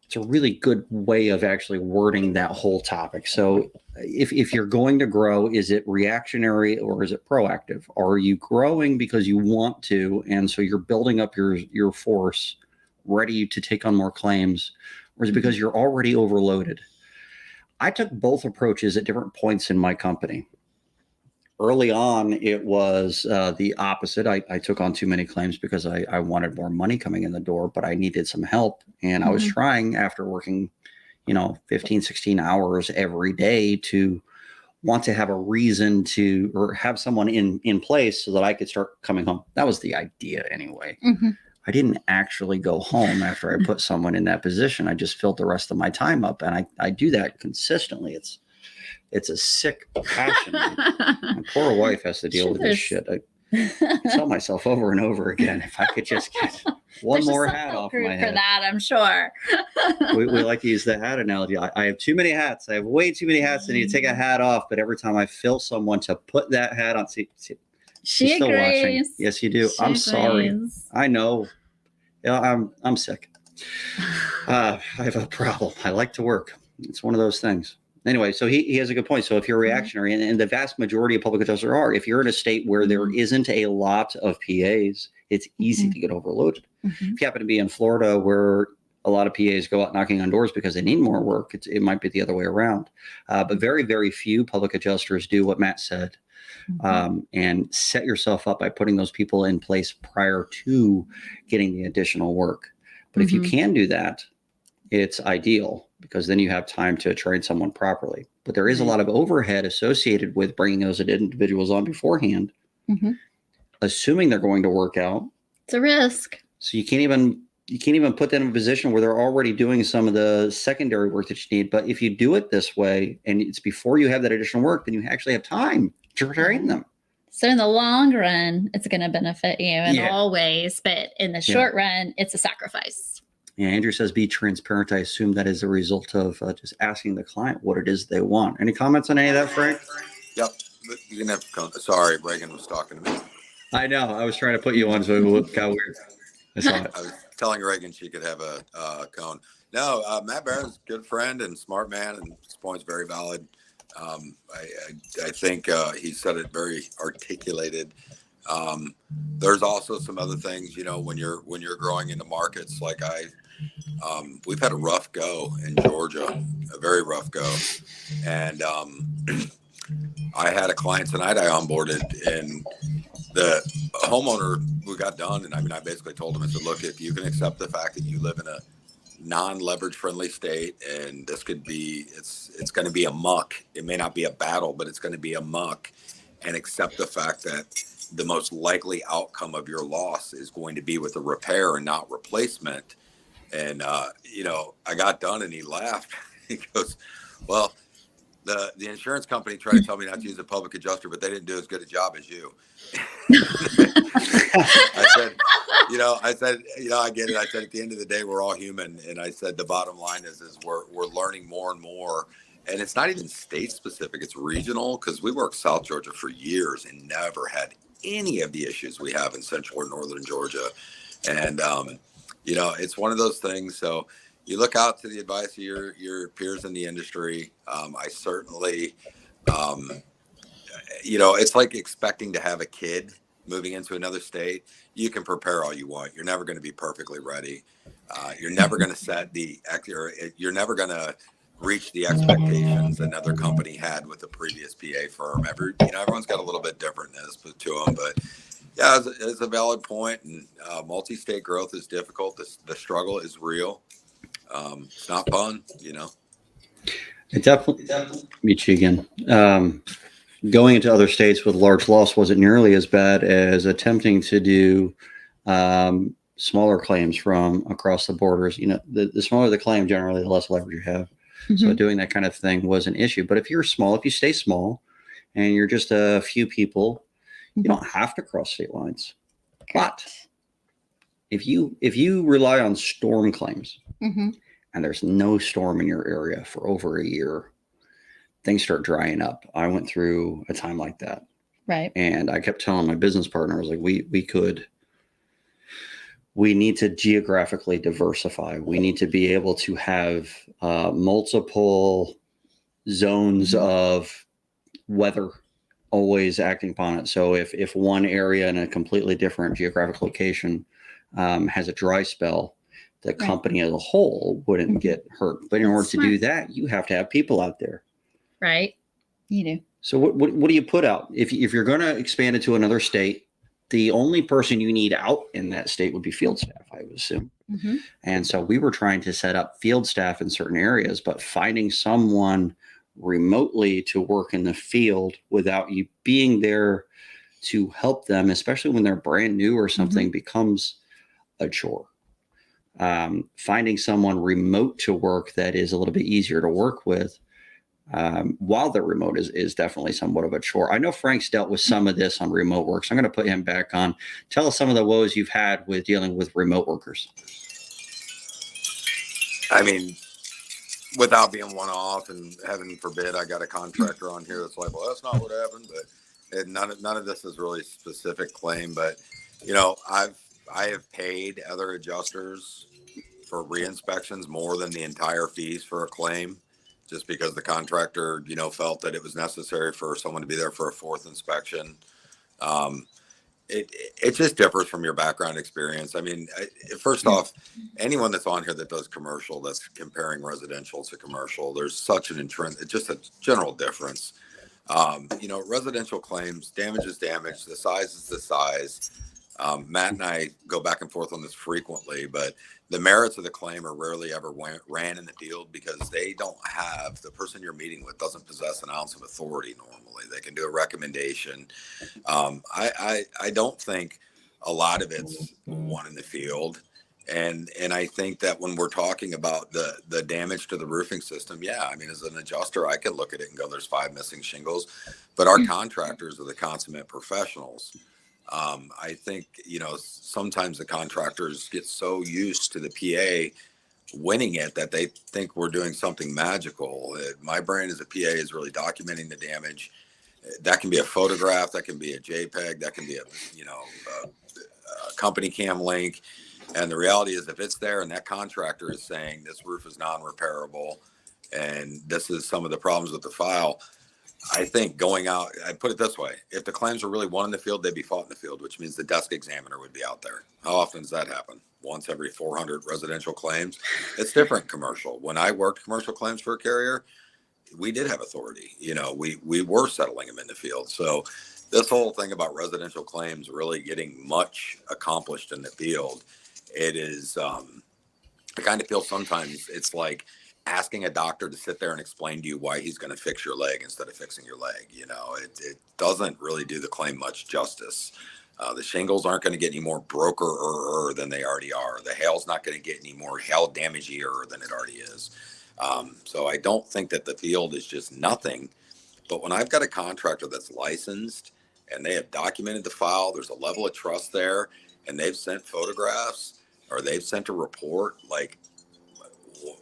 it's a really good way of actually wording that whole topic. So if you're going to grow, is it reactionary or is it proactive? Are you growing because you want to, and so you're building up your force ready to take on more claims, or is it because you're already overloaded? I took both approaches at different points in my company. Early on, it was the opposite. I took on too many claims because I wanted more money coming in the door, but I needed some help. And I was trying, after working, 15, 16 hours every day, to want to have a reason to, or have someone in place so that I could start coming home. That was the idea anyway. I didn't actually go home after I put someone in that position. I just filled the rest of my time up. And I do that consistently. It's a sick passion. My poor wife has to deal with this shit. I tell myself over and over again, if I could just get one more hat off my head. For that, I'm sure. we like to use the hat analogy. I have too many hats. I have way too many hats. I need to take a hat off. But every time I feel someone to put that hat on, she still agrees. Watching. Yes, you do. I'm sorry. I know. I'm sick. I have a problem. I like to work. It's one of those things. Anyway, so he has a good point. So if you're reactionary, and the vast majority of public adjusters are, if you're in a state where there isn't a lot of PAs, it's easy to get overloaded. If you happen to be in Florida, where a lot of PAs go out knocking on doors because they need more work, it might be the other way around. But very, very few public adjusters do what Matt said, and set yourself up by putting those people in place prior to getting the additional work. But if you can do that, it's ideal, because then you have time to train someone properly. But there is a lot of overhead associated with bringing those individuals on beforehand, assuming they're going to work out. It's a risk. So you can't even put them in a position where they're already doing some of the secondary work that you need. But if you do it this way, and it's before you have that additional work, then you actually have time to train them. So in the long run, it's going to benefit you in all ways. But in the short run, it's a sacrifice. Yeah, Andrew says, be transparent. I assume that is a result of just asking the client what it is they want. Any comments on any of that, Frank? Yep. You can have to come. Sorry, Reagan was talking to me. I know. I was trying to put you on, so it got weird. I saw it. I was telling Reagan she could have a cone. No, Matt Barron's a good friend and smart man, and his point's very valid. I think he said it very articulated. There's also some other things, when you're growing into markets like we've had a rough go in Georgia, a very rough go. And I had a client tonight I onboarded, and the homeowner, we got done. And I basically told him, I said, look, if you can accept the fact that you live in a non-leverage friendly state, and this could be, it's going to be a muck. It may not be a battle, but it's going to be a muck, and accept the fact that the most likely outcome of your loss is going to be with a repair and not replacement. And, I got done, and he laughed. He goes, well, the insurance company tried to tell me not to use a public adjuster, but they didn't do as good a job as you. I said, I get it. I said, at the end of the day, we're all human. And I said, the bottom line is we're learning more and more. And it's not even state specific, it's regional, because we worked South Georgia for years and never had any of the issues we have in central or northern Georgia. And, it's one of those things. So, you look out to the advice of your peers in the industry. I certainly, um, it's like expecting to have a kid moving into another state. You can prepare all you want. You're never going to be perfectly ready. You're never going to you're never going to reach the expectations another company had with the previous PA firm. Everyone's got a little bit differentness to them, but yeah, it's a valid point. And multi-state growth is difficult. The struggle is real. It's not fun. It definitely meet you again. Going into other states with large loss wasn't nearly as bad as attempting to do smaller claims from across the borders. The smaller the claim, generally, the less leverage you have. Mm-hmm. So doing that kind of thing was an issue. But if you're small, if you stay small and you're just a few people, you don't have to cross state lines. But if you rely on storm claims, mm-hmm. and there's no storm in your area for over a year, things start drying up. I went through a time like that. Right. And I kept telling my business partner, I was like, we need to geographically diversify. We need to be able to have multiple zones of weather always acting upon it. So if one area in a completely different geographic location has a dry spell, the company as a whole wouldn't get hurt. But in order to do that, you have to have people out there. Right. You do. So what do you put out? If you're going to expand it to another state, the only person you need out in that state would be field staff, I would assume. Mm-hmm. And so we were trying to set up field staff in certain areas, but finding someone remotely to work in the field without you being there to help them, especially when they're brand new or something, mm-hmm. becomes a chore. Finding someone remote to work that is a little bit easier to work with while they're remote is definitely somewhat of a chore. I know Frank's dealt with some of this on remote work, so I'm going to put him back on. Tell us some of the woes you've had with dealing with remote workers. I mean, without being one off, and heaven forbid I got a contractor on here that's like, well, that's not what happened, but none of this is really specific claim. But I have paid other adjusters for re-inspections more than the entire fees for a claim, just because the contractor, felt that it was necessary for someone to be there for a fourth inspection. It just differs from your background experience. I mean, first off, anyone that's on here that does commercial, that's comparing residential to commercial, there's such just a general difference. Residential claims, damage is damage, the size is the size. Matt and I go back and forth on this frequently, but the merits of the claim are rarely ever ran in the field because the person you're meeting with doesn't possess an ounce of authority normally. They can do a recommendation. I don't think a lot of it's won in the field. And I think that when we're talking about the damage to the roofing system, as an adjuster, I can look at it and go, there's 5 missing shingles, but our contractors are the consummate professionals. I think, sometimes the contractors get so used to the PA winning it that they think we're doing something magical. My brain as a PA is really documenting the damage. That can be a photograph, that can be a JPEG, that can be a company cam link. And the reality is, if it's there and that contractor is saying this roof is non-repairable and this is some of the problems with the file, I think going out, I put it this way, if the claims are really won in the field, they'd be fought in the field, which means the desk examiner would be out there. How often does that happen? Once every 400 residential claims. It's different commercial. When I worked commercial claims for a carrier, we did have authority. We were settling them in the field. So this whole thing about residential claims really getting much accomplished in the field, it is, I kind of feel sometimes it's like asking a doctor to sit there and explain to you why he's going to fix your leg instead of fixing your leg. It doesn't really do the claim much justice. The shingles aren't going to get any more broker than they already are. The hail's not going to get any more hail damagey than it already is. So I don't think that the field is just nothing. But when I've got a contractor that's licensed and they have documented the file, there's a level of trust there, and they've sent photographs or they've sent a report, like,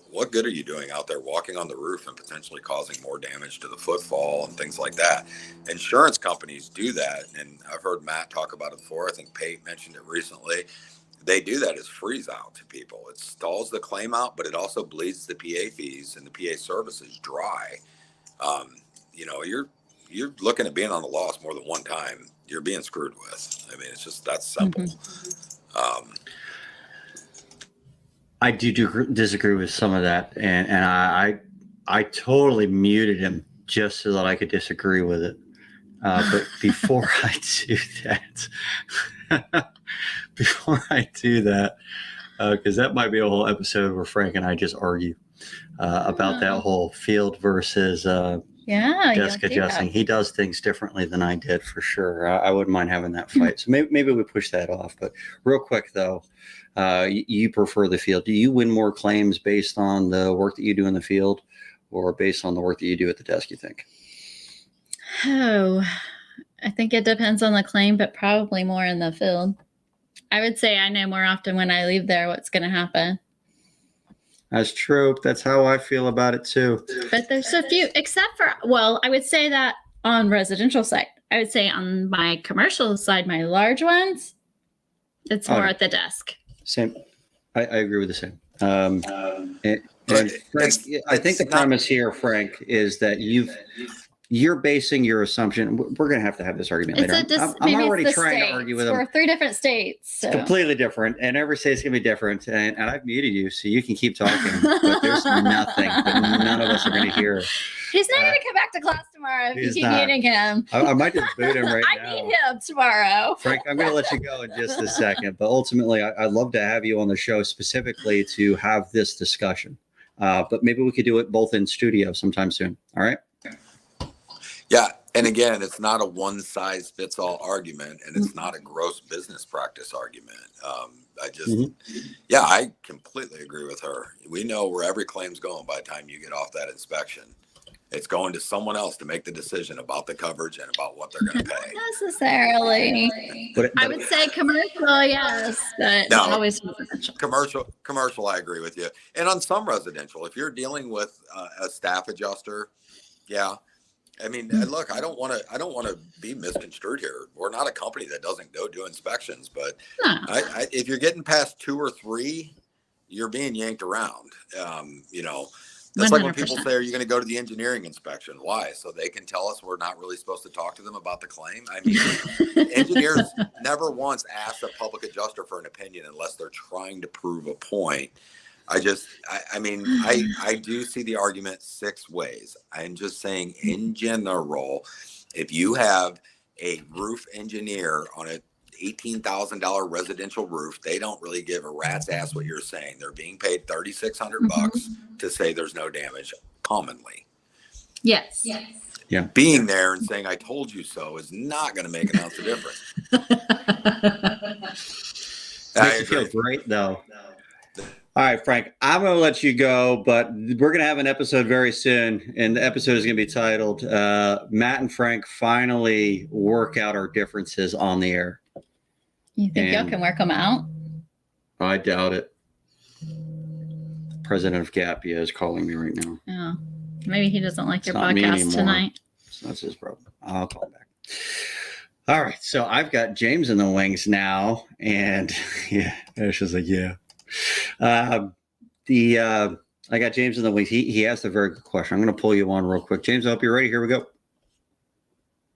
what good are you doing out there walking on the roof and potentially causing more damage to the footfall and things like that? Insurance companies do that. And I've heard Matt talk about it before. I think Pate mentioned it recently. they do that as freeze out to people. It stalls the claim out, but it also bleeds the PA fees and the PA services dry. You're looking at being on the loss more than one time. You're being screwed with. I mean, it's just that simple. Mm-hmm. I do disagree with some of that, and I totally muted him just so that I could disagree with it. But before I do that, because that might be a whole episode where Frank and I just argue about that whole field versus desk adjusting. He does things differently than I did, for sure. I wouldn't mind having that fight. So maybe we push that off. But real quick, though, you prefer the field. Do you win more claims based on the work that you do in the field or based on the work that you do at the desk, you think? Oh, I think it depends on the claim, but probably more in the field. I would say I know more often when I leave there what's going to happen. That's true. That's how I feel about it too. But there's a few, except for, well, I would say that on residential side. I would say on my commercial side, my large ones, it's more at the desk. Same. I agree with the same. And Frank, I think the premise here, Frank, is that you're basing your assumption. We're going to have this argument later. I'm already trying to argue with him. We're 3 different states. So. It's completely different, and every state's going to be different. And I've muted you, so you can keep talking. But there's nothing that none of us are going to hear. He's not going to come back to class tomorrow if you keep muting him. I might just boot him right now. I need him tomorrow. Frank, I'm going to let you go in just a second. But ultimately, I'd love to have you on the show specifically to have this discussion. But maybe we could do it both in studio sometime soon. All right? Yeah. And again, it's not a one size fits all argument, and it's not a gross business practice argument. I completely agree with her. We know where every claim's going by the time you get off that inspection. It's going to someone else to make the decision about the coverage and about what they're going to pay. Not necessarily. But I would say commercial, yes, but no, always residential. Commercial, I agree with you. And on some residential, if you're dealing with a staff adjuster, yeah. I mean, look, I don't want to be misconstrued here. We're not a company that doesn't go do inspections, but if you're getting past 2 or 3, you're being yanked around. That's 100%. Like when people say, "Are you going to go to the engineering inspection?" Why? So they can tell us we're not really supposed to talk to them about the claim. I mean, engineers never once ask a public adjuster for an opinion unless they're trying to prove a point. I do see the argument 6 ways. I'm just saying, in general, if you have a roof engineer on a $18,000 residential roof, they don't really give a rat's ass what you're saying. They're being paid $3,600 to say there's no damage commonly. Yes. Yeah. Being there and saying, "I told you so," is not going to make an ounce of difference. Makes you feel great, though. All right, Frank, I'm going to let you go, but we're going to have an episode very soon, and the episode is going to be titled, Matt and Frank Finally Work Out Our Differences on the Air. You think y'all can work them out? I doubt it. The president of Gapia is calling me right now. Oh, maybe he doesn't like your podcast tonight. So that's his problem. I'll call him back. All right, so I've got James in the wings now, and Ash is like, yeah. I got James in the wings. He asked a very good question. I'm going to pull you on real quick. James, I hope you're ready. Here we go.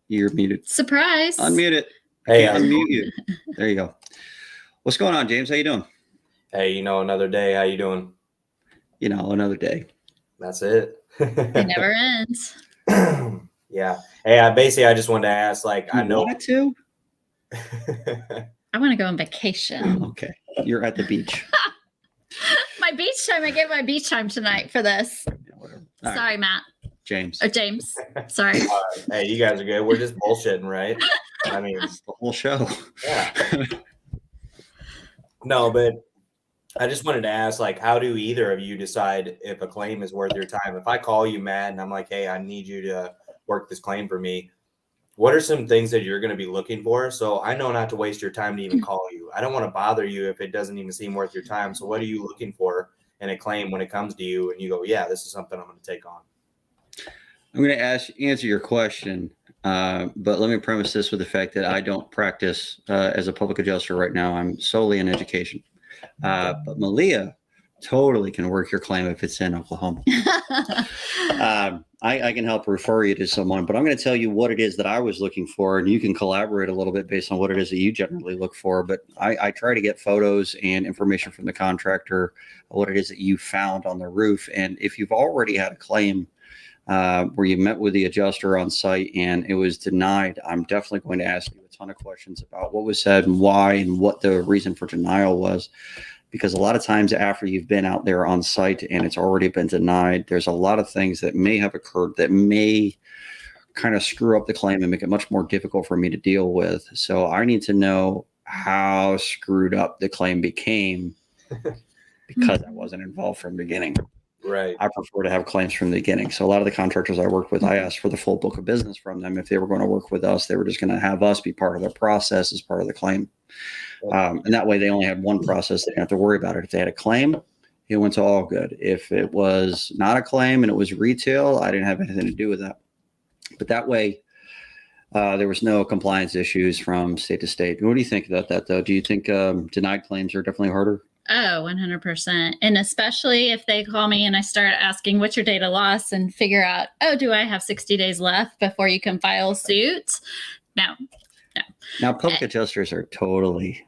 You're muted. Surprise. Unmute it. Hey, unmute you. There you go. What's going on, James? How you doing? Hey, another day. How you doing? Another day. That's it. It never ends. Yeah. Hey, I just wanted to ask, I know. Wanted to? I want to go on vacation. Okay. You're at the beach. My beach time. I get my beach time tonight for this. Yeah, sorry, right. Matt. James. Or James. Sorry. Hey, you guys are good. We're just bullshitting, right? I mean, it's the whole show. Yeah. No, but I just wanted to ask, how do either of you decide if a claim is worth your time? If I call you, Matt, and I'm like, "Hey, I need you to work this claim for me," what are some things that you're going to be looking for? So I know not to waste your time to even call you. I don't want to bother you if it doesn't even seem worth your time. So what are you looking for in a claim when it comes to you and you go, "Yeah, this is something I'm going to take on"? I'm going to answer your question But let me premise this with the fact that I don't practice as a public adjuster right now. I'm solely in education. But MELEAH totally can work your claim if it's in Oklahoma. I can help refer you to someone, but I'm going to tell you what it is that I was looking for, and you can collaborate a little bit based on what it is that you generally look for. But I try to get photos and information from the contractor, what it is that you found on the roof. And if you've already had a claim where you met with the adjuster on site and it was denied, I'm definitely going to ask you a ton of questions about what was said and why and what the reason for denial was. Because a lot of times after you've been out there on site and it's already been denied, there's a lot of things that may have occurred that may kind of screw up the claim and make it much more difficult for me to deal with. So I need to know how screwed up the claim became because I wasn't involved from the beginning. Right. I prefer to have claims from the beginning. So a lot of the contractors I worked with, I asked for the full book of business from them. If they were going to work with us, they were just going to have us be part of the process as part of the claim. And that way they only had one process. They didn't have to worry about it. If they had a claim, it went to all good. If it was not a claim and it was retail, I didn't have anything to do with that. But that way, there was no compliance issues from state to state. What do you think about that, though? Do you think denied claims are definitely harder? Oh, 100%. And especially if they call me and I start asking, what's your date of loss, and figure out, oh, do I have 60 days left before you can file suit? No. Now, public adjusters are totally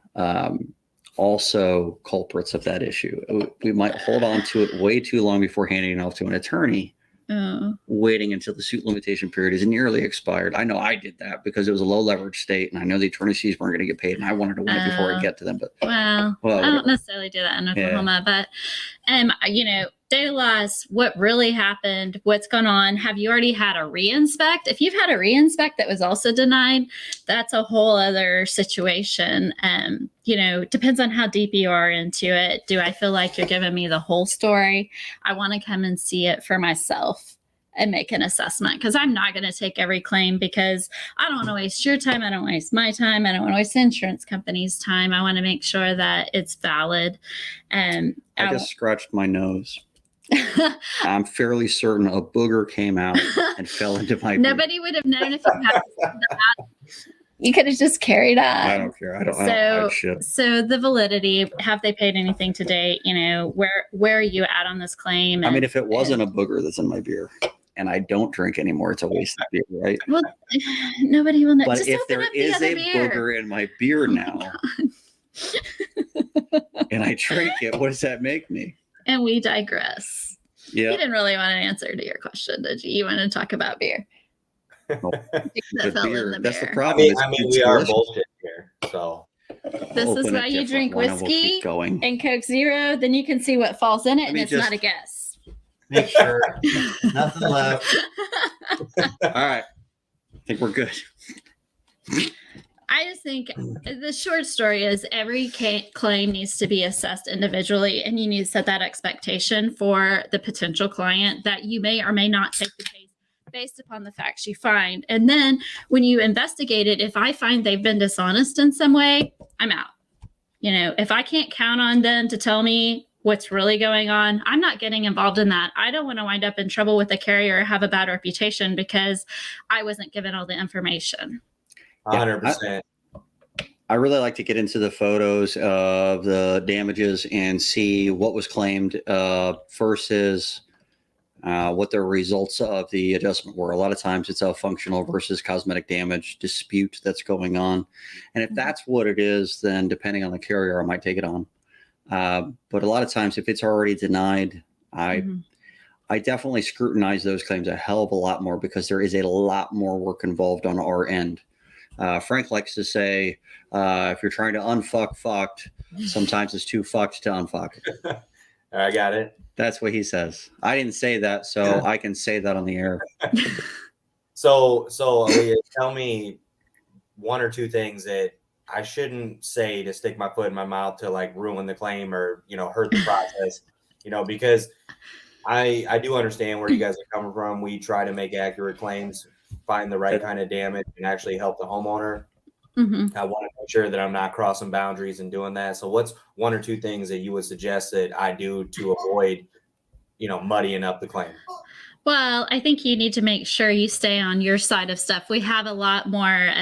also culprits of that issue. We might hold on to it way too long before handing it off to an attorney, waiting until the suit limitation period is nearly expired. I know I did that because it was a low leverage state, and I know the attorney fees weren't going to get paid, and I wanted to win it before I get to them. But well, I don't necessarily do that in Oklahoma, but data loss, what really happened, what's gone on, have you already had a reinspect? If you've had a reinspect that was also denied, that's a whole other situation. Depends on how deep you are into it. Do I feel like you're giving me the whole story? I want to come and see it for myself and make an assessment, because I'm not going to take every claim, because I don't want to waste your time. I don't waste my time. I don't want to waste the insurance company's time. I want to make sure that it's valid. I just scratched my nose. I'm fairly certain a booger came out and fell into my beard. Nobody would have known if you had that. You could have just carried on. I don't care. I don't shit. So the validity, have they paid anything to date? Where are you at on this claim? I mean, if it wasn't a booger that's in my beer and I don't drink anymore, it's a waste of beer, right? Well, nobody will know. But just if there is a booger in my beer now and I drink it, what does that make me? And we digress. Yeah. You didn't really want an answer to your question, did you? You want to talk about beer. Well, the beer. That's the beer. problem. I mean, we are bullshit here, so. This is why you drink whiskey and Coke Zero. Then you can see what falls in it, and it's not a guess. Make sure nothing left. All right, I think we're good. I just think the short story is every claim needs to be assessed individually, and you need to set that expectation for the potential client that you may or may not take the case based upon the facts you find. And then when you investigate it, if I find they've been dishonest in some way, I'm out. If I can't count on them to tell me what's really going on, I'm not getting involved in that. I don't want to wind up in trouble with a carrier or have a bad reputation because I wasn't given all the information. 100%. I really like to get into the photos of the damages and see what was claimed versus what the results of the adjustment were. A lot of times it's a functional versus cosmetic damage dispute that's going on. And if that's what it is, then depending on the carrier, I might take it on. But a lot of times if it's already denied, I definitely scrutinize those claims a hell of a lot more because there is a lot more work involved on our end. Frank likes to say, if you're trying to unfuck fucked, sometimes it's too fucked to unfuck. I got it. That's what he says. I didn't say that, so I can say that on the air. So Aaliyah, tell me one or two things that I shouldn't say to stick my foot in my mouth to like ruin the claim or, hurt the process, because I do understand where you guys are coming from. We try to make accurate claims, find the right kind of damage, and actually help the homeowner. I want to make sure that I'm not crossing boundaries and doing that. So what's one or two things that you would suggest that I do to avoid, muddying up the claim? Well, I think you need to make sure you stay on your side of stuff. We have a lot more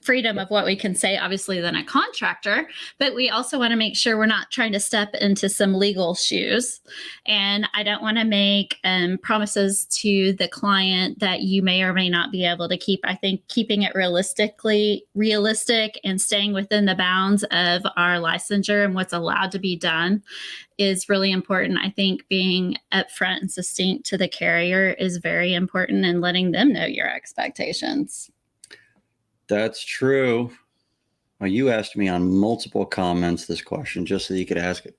freedom of what we can say, obviously, than a contractor, but we also want to make sure we're not trying to step into some legal shoes. And I don't want to make promises to the client that you may or may not be able to keep. I think keeping it realistic and staying within the bounds of our licensure and what's allowed to be done is really important. I think being upfront and succinct to the carrier is very important, and letting them know your expectations. That's true. Well, you asked me on multiple comments this question just so you could ask it.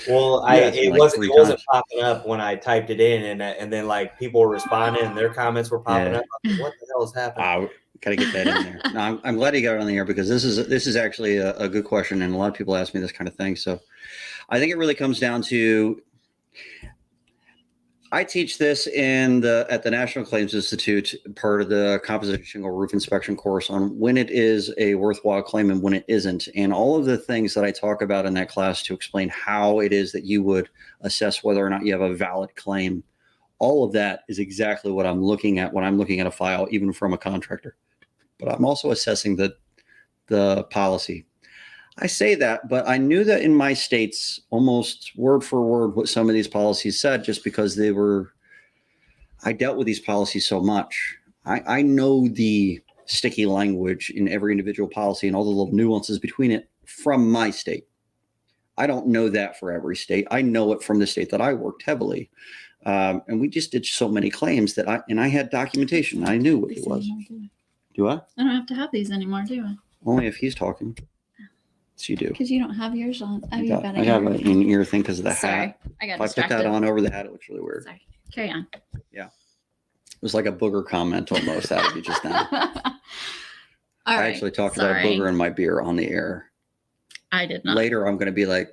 Well, it wasn't popping up when I typed it in, and then like people were responding and their comments were popping up. Like, what the hell is happening? Gotta get that in there. No, I'm glad you got it on the air, because this is actually a good question, and a lot of people ask me this kind of thing. So I think it really comes down to, I teach this at the National Claims Institute, part of the composition shingle roof inspection course, on when it is a worthwhile claim and when it isn't. And all of the things that I talk about in that class to explain how it is that you would assess whether or not you have a valid claim, all of that is exactly what I'm looking at when I'm looking at a file, even from a contractor. But I'm also assessing the policy. I say that, but I knew that in my states, almost word for word, what some of these policies said, just because I dealt with these policies so much. I know the sticky language in every individual policy and all the little nuances between it from my state. I don't know that for every state. I know it from the state that I worked heavily. And we just did so many claims that I had documentation. I knew what it was. Do I? I don't have to have these anymore, do I? Only if he's talking. So you do. Because you don't have yours on. Oh, I have an in-ear thing because of the hat. I got If I put that on over the hat, it looks really weird. Sorry. Carry on. Yeah. It was like a booger comment almost out of you just now. I actually talked about a booger in my beer on the air. I did not. Later, I'm going to be like,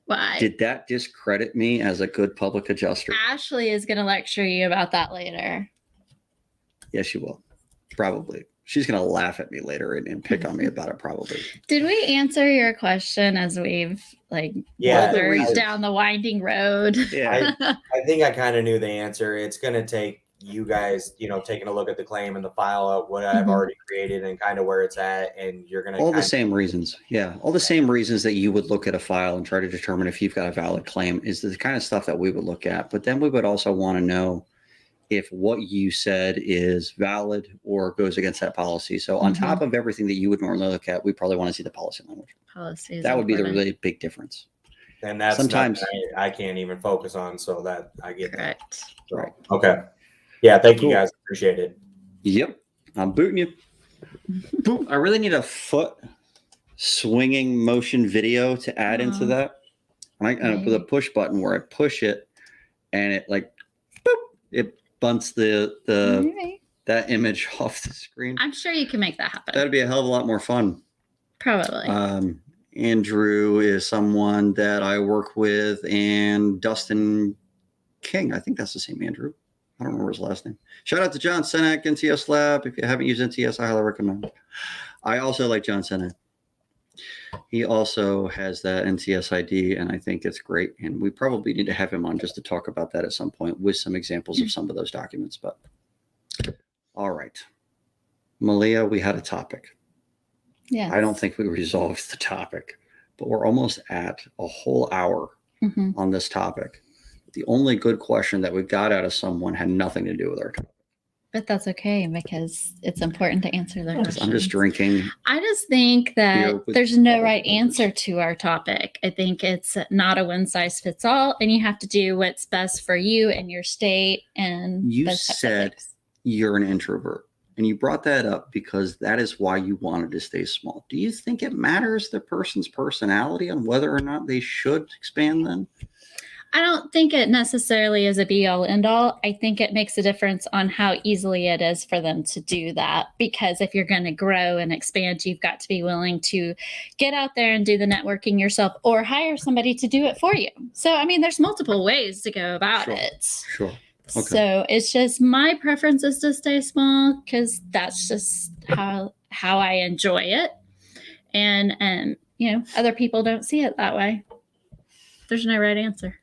why? Did that discredit me as a good public adjuster? Ashley is going to lecture you about that later. Yes, she will. Probably. She's going to laugh at me later and pick on me about it, probably. Did we answer your question as we've wandered down the winding road? Yeah. I think I kind of knew the answer. It's going to take you guys, taking a look at the claim and the file of what I've already created and kind of where it's at. And you're going to all the same reasons. Yeah. All the same reasons that you would look at a file and try to determine if you've got a valid claim is the kind of stuff that we would look at. But then we would also want to know if what you said is valid or goes against that policy. So on top of everything that you would normally look at, we probably want to see the policy language. That would be the really big difference. And that's sometimes I can't even focus on, so that I get correct. That. Right. Okay. Yeah. Thank you guys. Appreciate it. Yep. I'm booting you. I really need a foot swinging motion video to add into that. And with a push button where I push it and it it bunts that image off the screen. I'm sure you can make that happen. That'd be a hell of a lot more fun. Probably. Andrew is someone that I work with, and Dustin King. I think that's the same Andrew. I don't remember his last name. Shout out to John Senek, NTS Lab. If you haven't used NTS, I highly recommend. I also like John Senek. He also has that NTS ID, and I think it's great. And we probably need to have him on just to talk about that at some point with some examples of some of those documents. But all right. MELEAH, we had a topic. Yeah. I don't think we resolved the topic, but we're almost at a whole hour on this topic. The only good question that we got out of someone had nothing to do with our topic. But that's okay, because it's important to answer their questions. I'm just drinking. I just think that there's no right answer to our topic. I think it's not a one size fits all, and you have to do what's best for you and your state. And you said you're an introvert, and you brought that up because that is why you wanted to stay small. Do you think it matters the person's personality on whether or not they should expand then? I don't think it necessarily is a be all end all. I think it makes a difference on how easily it is for them to do that. Because if you're going to grow and expand, you've got to be willing to get out there and do the networking yourself, or hire somebody to do it for you. So, I mean, there's multiple ways to go about it. Sure. Okay. So it's just my preference is to stay small, because that's just how I enjoy it. And, other people don't see it that way. There's no right answer.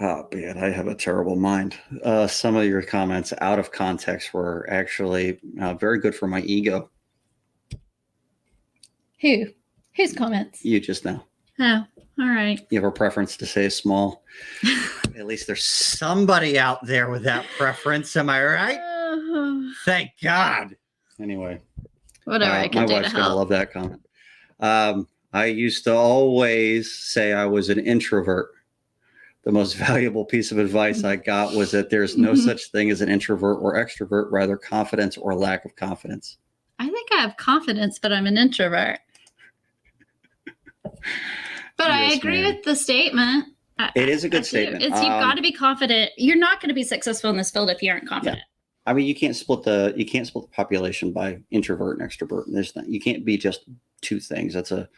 Oh, man, I have a terrible mind. Some of your comments out of context were actually very good for my ego. Whose comments? You just know. Oh, all right. You have a preference to say small. At least there's somebody out there with that preference. Am I right? Thank God. Anyway. Whatever I can my do to wife's going to help. love that comment. I used to always say I was an introvert. The most valuable piece of advice I got was that there's no such thing as an introvert or extrovert, rather confidence or lack of confidence. I think I have confidence, but I'm an introvert. But I Yes, agree ma'am. with the statement. It is a I good do. statement. It's you've got to be confident. You're not going to be successful in this field if you aren't confident. I mean, you can't split the population by introvert and extrovert. You can't be just two things. That's a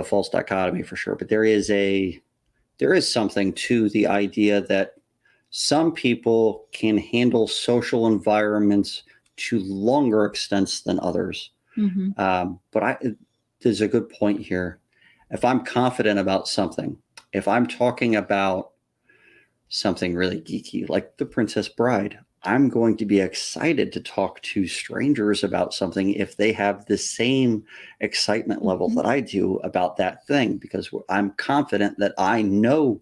false dichotomy for sure. But there is something to the idea that some people can handle social environments to longer extents than others. But there's a good point here. If I'm confident about something, if I'm talking about something really geeky like The Princess Bride, I'm going to be excited to talk to strangers about something if they have the same excitement level that I do about that thing, because I'm confident that I know.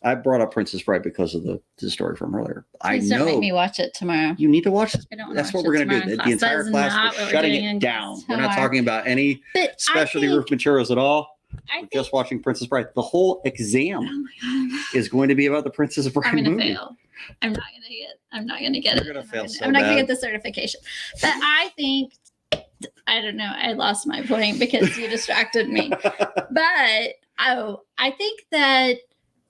I brought up Princess Bride because of the story from earlier. Please don't make me watch it tomorrow. You need to watch this. I don't That's watch what we're it going to do. tomorrow in The class. entire That is class, not we're what we're shutting doing it in down. class. We're not talking about any specialty roof materials at all. We're just watching Princess Bride. The whole exam is going to be about the Princess Bride I'm going to movie. fail. I'm not going to get it. You're going to fail so I'm not going to bad. get the certification. But I think, I don't know. I lost my point because you distracted me. But I think that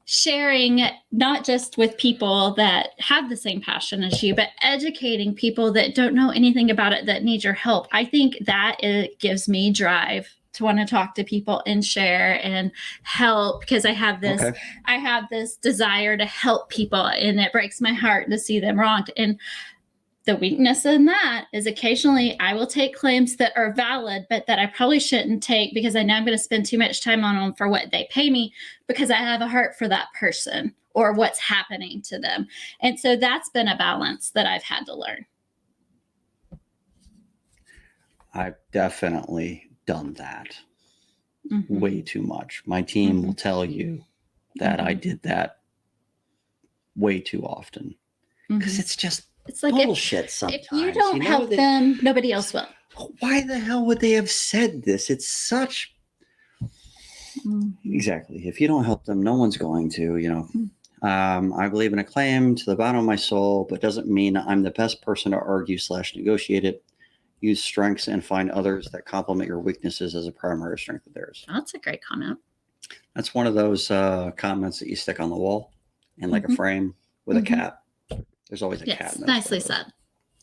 sharing not just with people that have the same passion as you, but educating people that don't know anything about it that need your help. I think that it gives me drive to want to talk to people and share and help, because I have this desire to help people, and it breaks my heart to see them wronged. And the weakness in that is occasionally I will take claims that are valid, but that I probably shouldn't take because I know I'm going to spend too much time on them for what they pay me, because I have a heart for that person or what's happening to them. And so that's been a balance that I've had to learn. I've definitely done that way too much. My team will tell you that I did that way too often, because it's like bullshit sometimes. If you don't help them, nobody else will. Why the hell would they have said this? It's such... Exactly. If you don't help them, no one's going to, I believe in a claim to the bottom of my soul, but doesn't mean I'm the best person to argue / negotiate it. Use strengths and find others that complement your weaknesses as a primary strength of theirs. That's a great comment. That's one of those comments that you stick on the wall in like a frame with a cat. There's always a cat. Nicely said.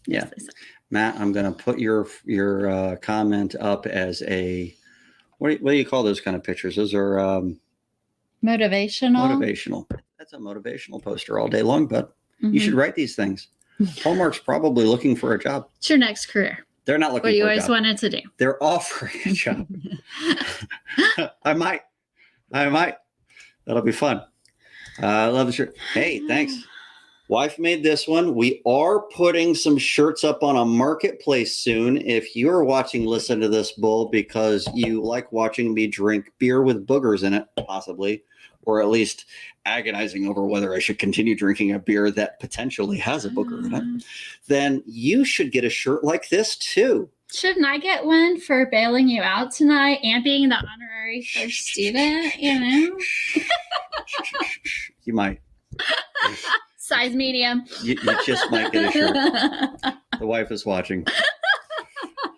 Yeah. Nicely said. Matt, I'm going to put your comment up as a, what do you call those kind of pictures? Those are motivational. That's a motivational poster all day long, but you should write these things. Hallmark's probably looking for a job. It's your next career. They're not looking for a job. What you always wanted to do. They're offering a job. I might. That'll be fun. I love the shirt. Hey, thanks. Wife made this one. We are putting some shirts up on a marketplace soon. If you're watching Listen to This Bull because you like watching me drink beer with boogers in it, possibly, or at least agonizing over whether I should continue drinking a beer that potentially has a booger in it, then you should get a shirt like this too. Shouldn't I get one for bailing you out tonight and being the honorary first student, You might. Size medium. You just might get a shirt. The wife is watching.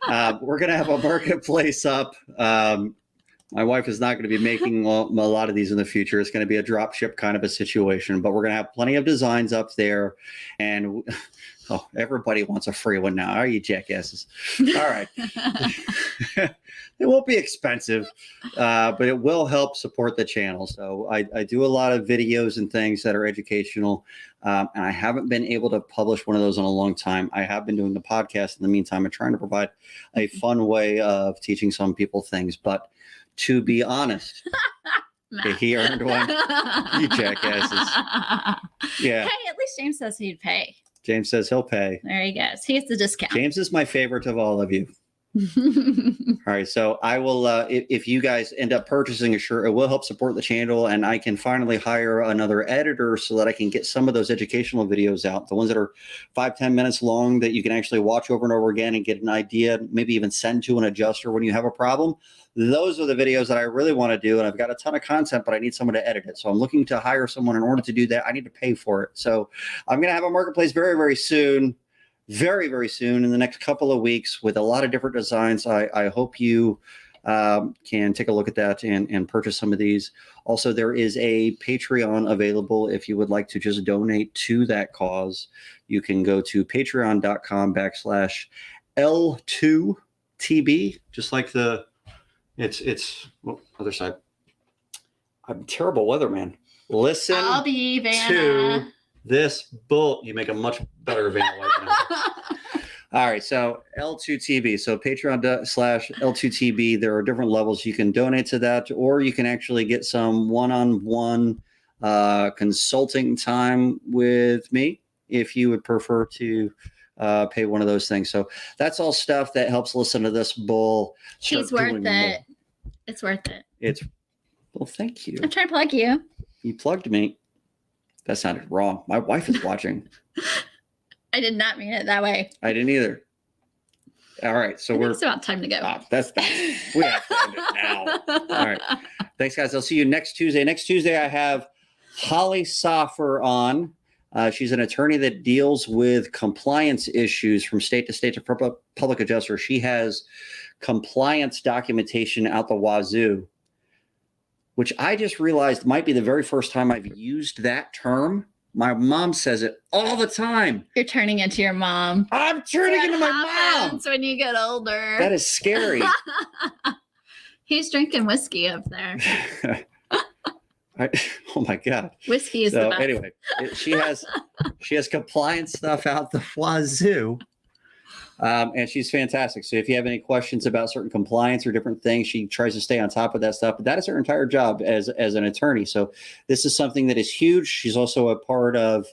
We're going to have a marketplace up. My wife is not going to be making a lot of these in the future. It's going to be a drop ship kind of a situation, but we're going to have plenty of designs up there. And everybody wants a free one now. Are you jackasses? All right. It won't be expensive, but it will help support the channel. So I do a lot of videos and things that are educational. And I haven't been able to publish one of those in a long time. I have been doing the podcast in the meantime and trying to provide a fun way of teaching some people things. But to be honest, Matt. He earned one. You jackasses. Yeah. Hey, at least James says he'd pay. James says he'll pay. There he goes. He gets the discount. James is my favorite of all of you. All right. So I will, if you guys end up purchasing a shirt, it will help support the channel, and I can finally hire another editor so that I can get some of those educational videos out, the ones that are 5-10 minutes long that you can actually watch over and over again and get an idea, maybe even send to an adjuster when you have a problem. Those are the videos that I really want to do. And I've got a ton of content, but I need someone to edit it. So I'm looking to hire someone. In order to do that, I need to pay for it. So I'm going to have a marketplace very, very soon. Very, very soon in the next couple of weeks with a lot of different designs. I hope you can take a look at that and purchase some of these. Also, there is a Patreon available if you would like to just donate to that cause. You can go to patreon.com/L2TB, just like the, it's well, other side. I'm a terrible weatherman. Listen I'll be to Vanna. this bull. You make a much better Vanna White now. All right, so L2TB. So patreon.com/L2TB. There are different levels. You can donate to that, or you can actually get some one-on-one consulting time with me if you would prefer to pay one of those things. So that's all stuff that helps listen to this bull. He's worth it. It's worth it. Well, thank you. I'm trying to plug you. You plugged me. That sounded wrong. My wife is watching. I did not mean it that way. I didn't either. All right. So It's about time to go. That's we have to end it now. All right. Thanks, guys. I'll see you next Tuesday. Next Tuesday, I have Holly Soffer on. She's an attorney that deals with compliance issues from state to state to public adjuster. She has compliance documentation out the wazoo, which I just realized might be the very first time I've used that term. My mom says it all the time. You're turning into your mom. I'm turning into my mom. Happens when you get older. That is scary. He's drinking whiskey up there. Oh my God. Whiskey is the So best. anyway, she has compliance stuff out the wazoo. And she's fantastic. So if you have any questions about certain compliance or different things, she tries to stay on top of that stuff. But that is her entire job as an attorney. So this is something that is huge. She's also a part of,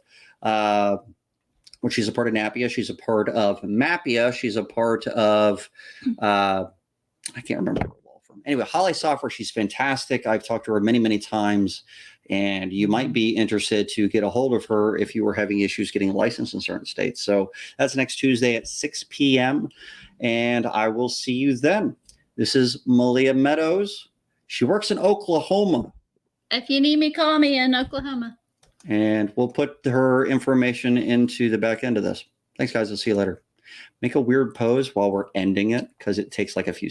she's a part of NAPIA. She's a part of MAPIA. She's a part of, I can't remember her law firm. Anyway, Holly Soffer, she's fantastic. I've talked to her many, many times. And you might be interested to get a hold of her if you were having issues getting licensed in certain states. So that's next Tuesday at 6 p.m. And I will see you then. This is MELEAH Meadows. She works in Oklahoma. If you need me, call me in Oklahoma. And we'll put her information into the back end of this. Thanks, guys. I'll see you later. Make a weird pose while we're ending it because it takes like a few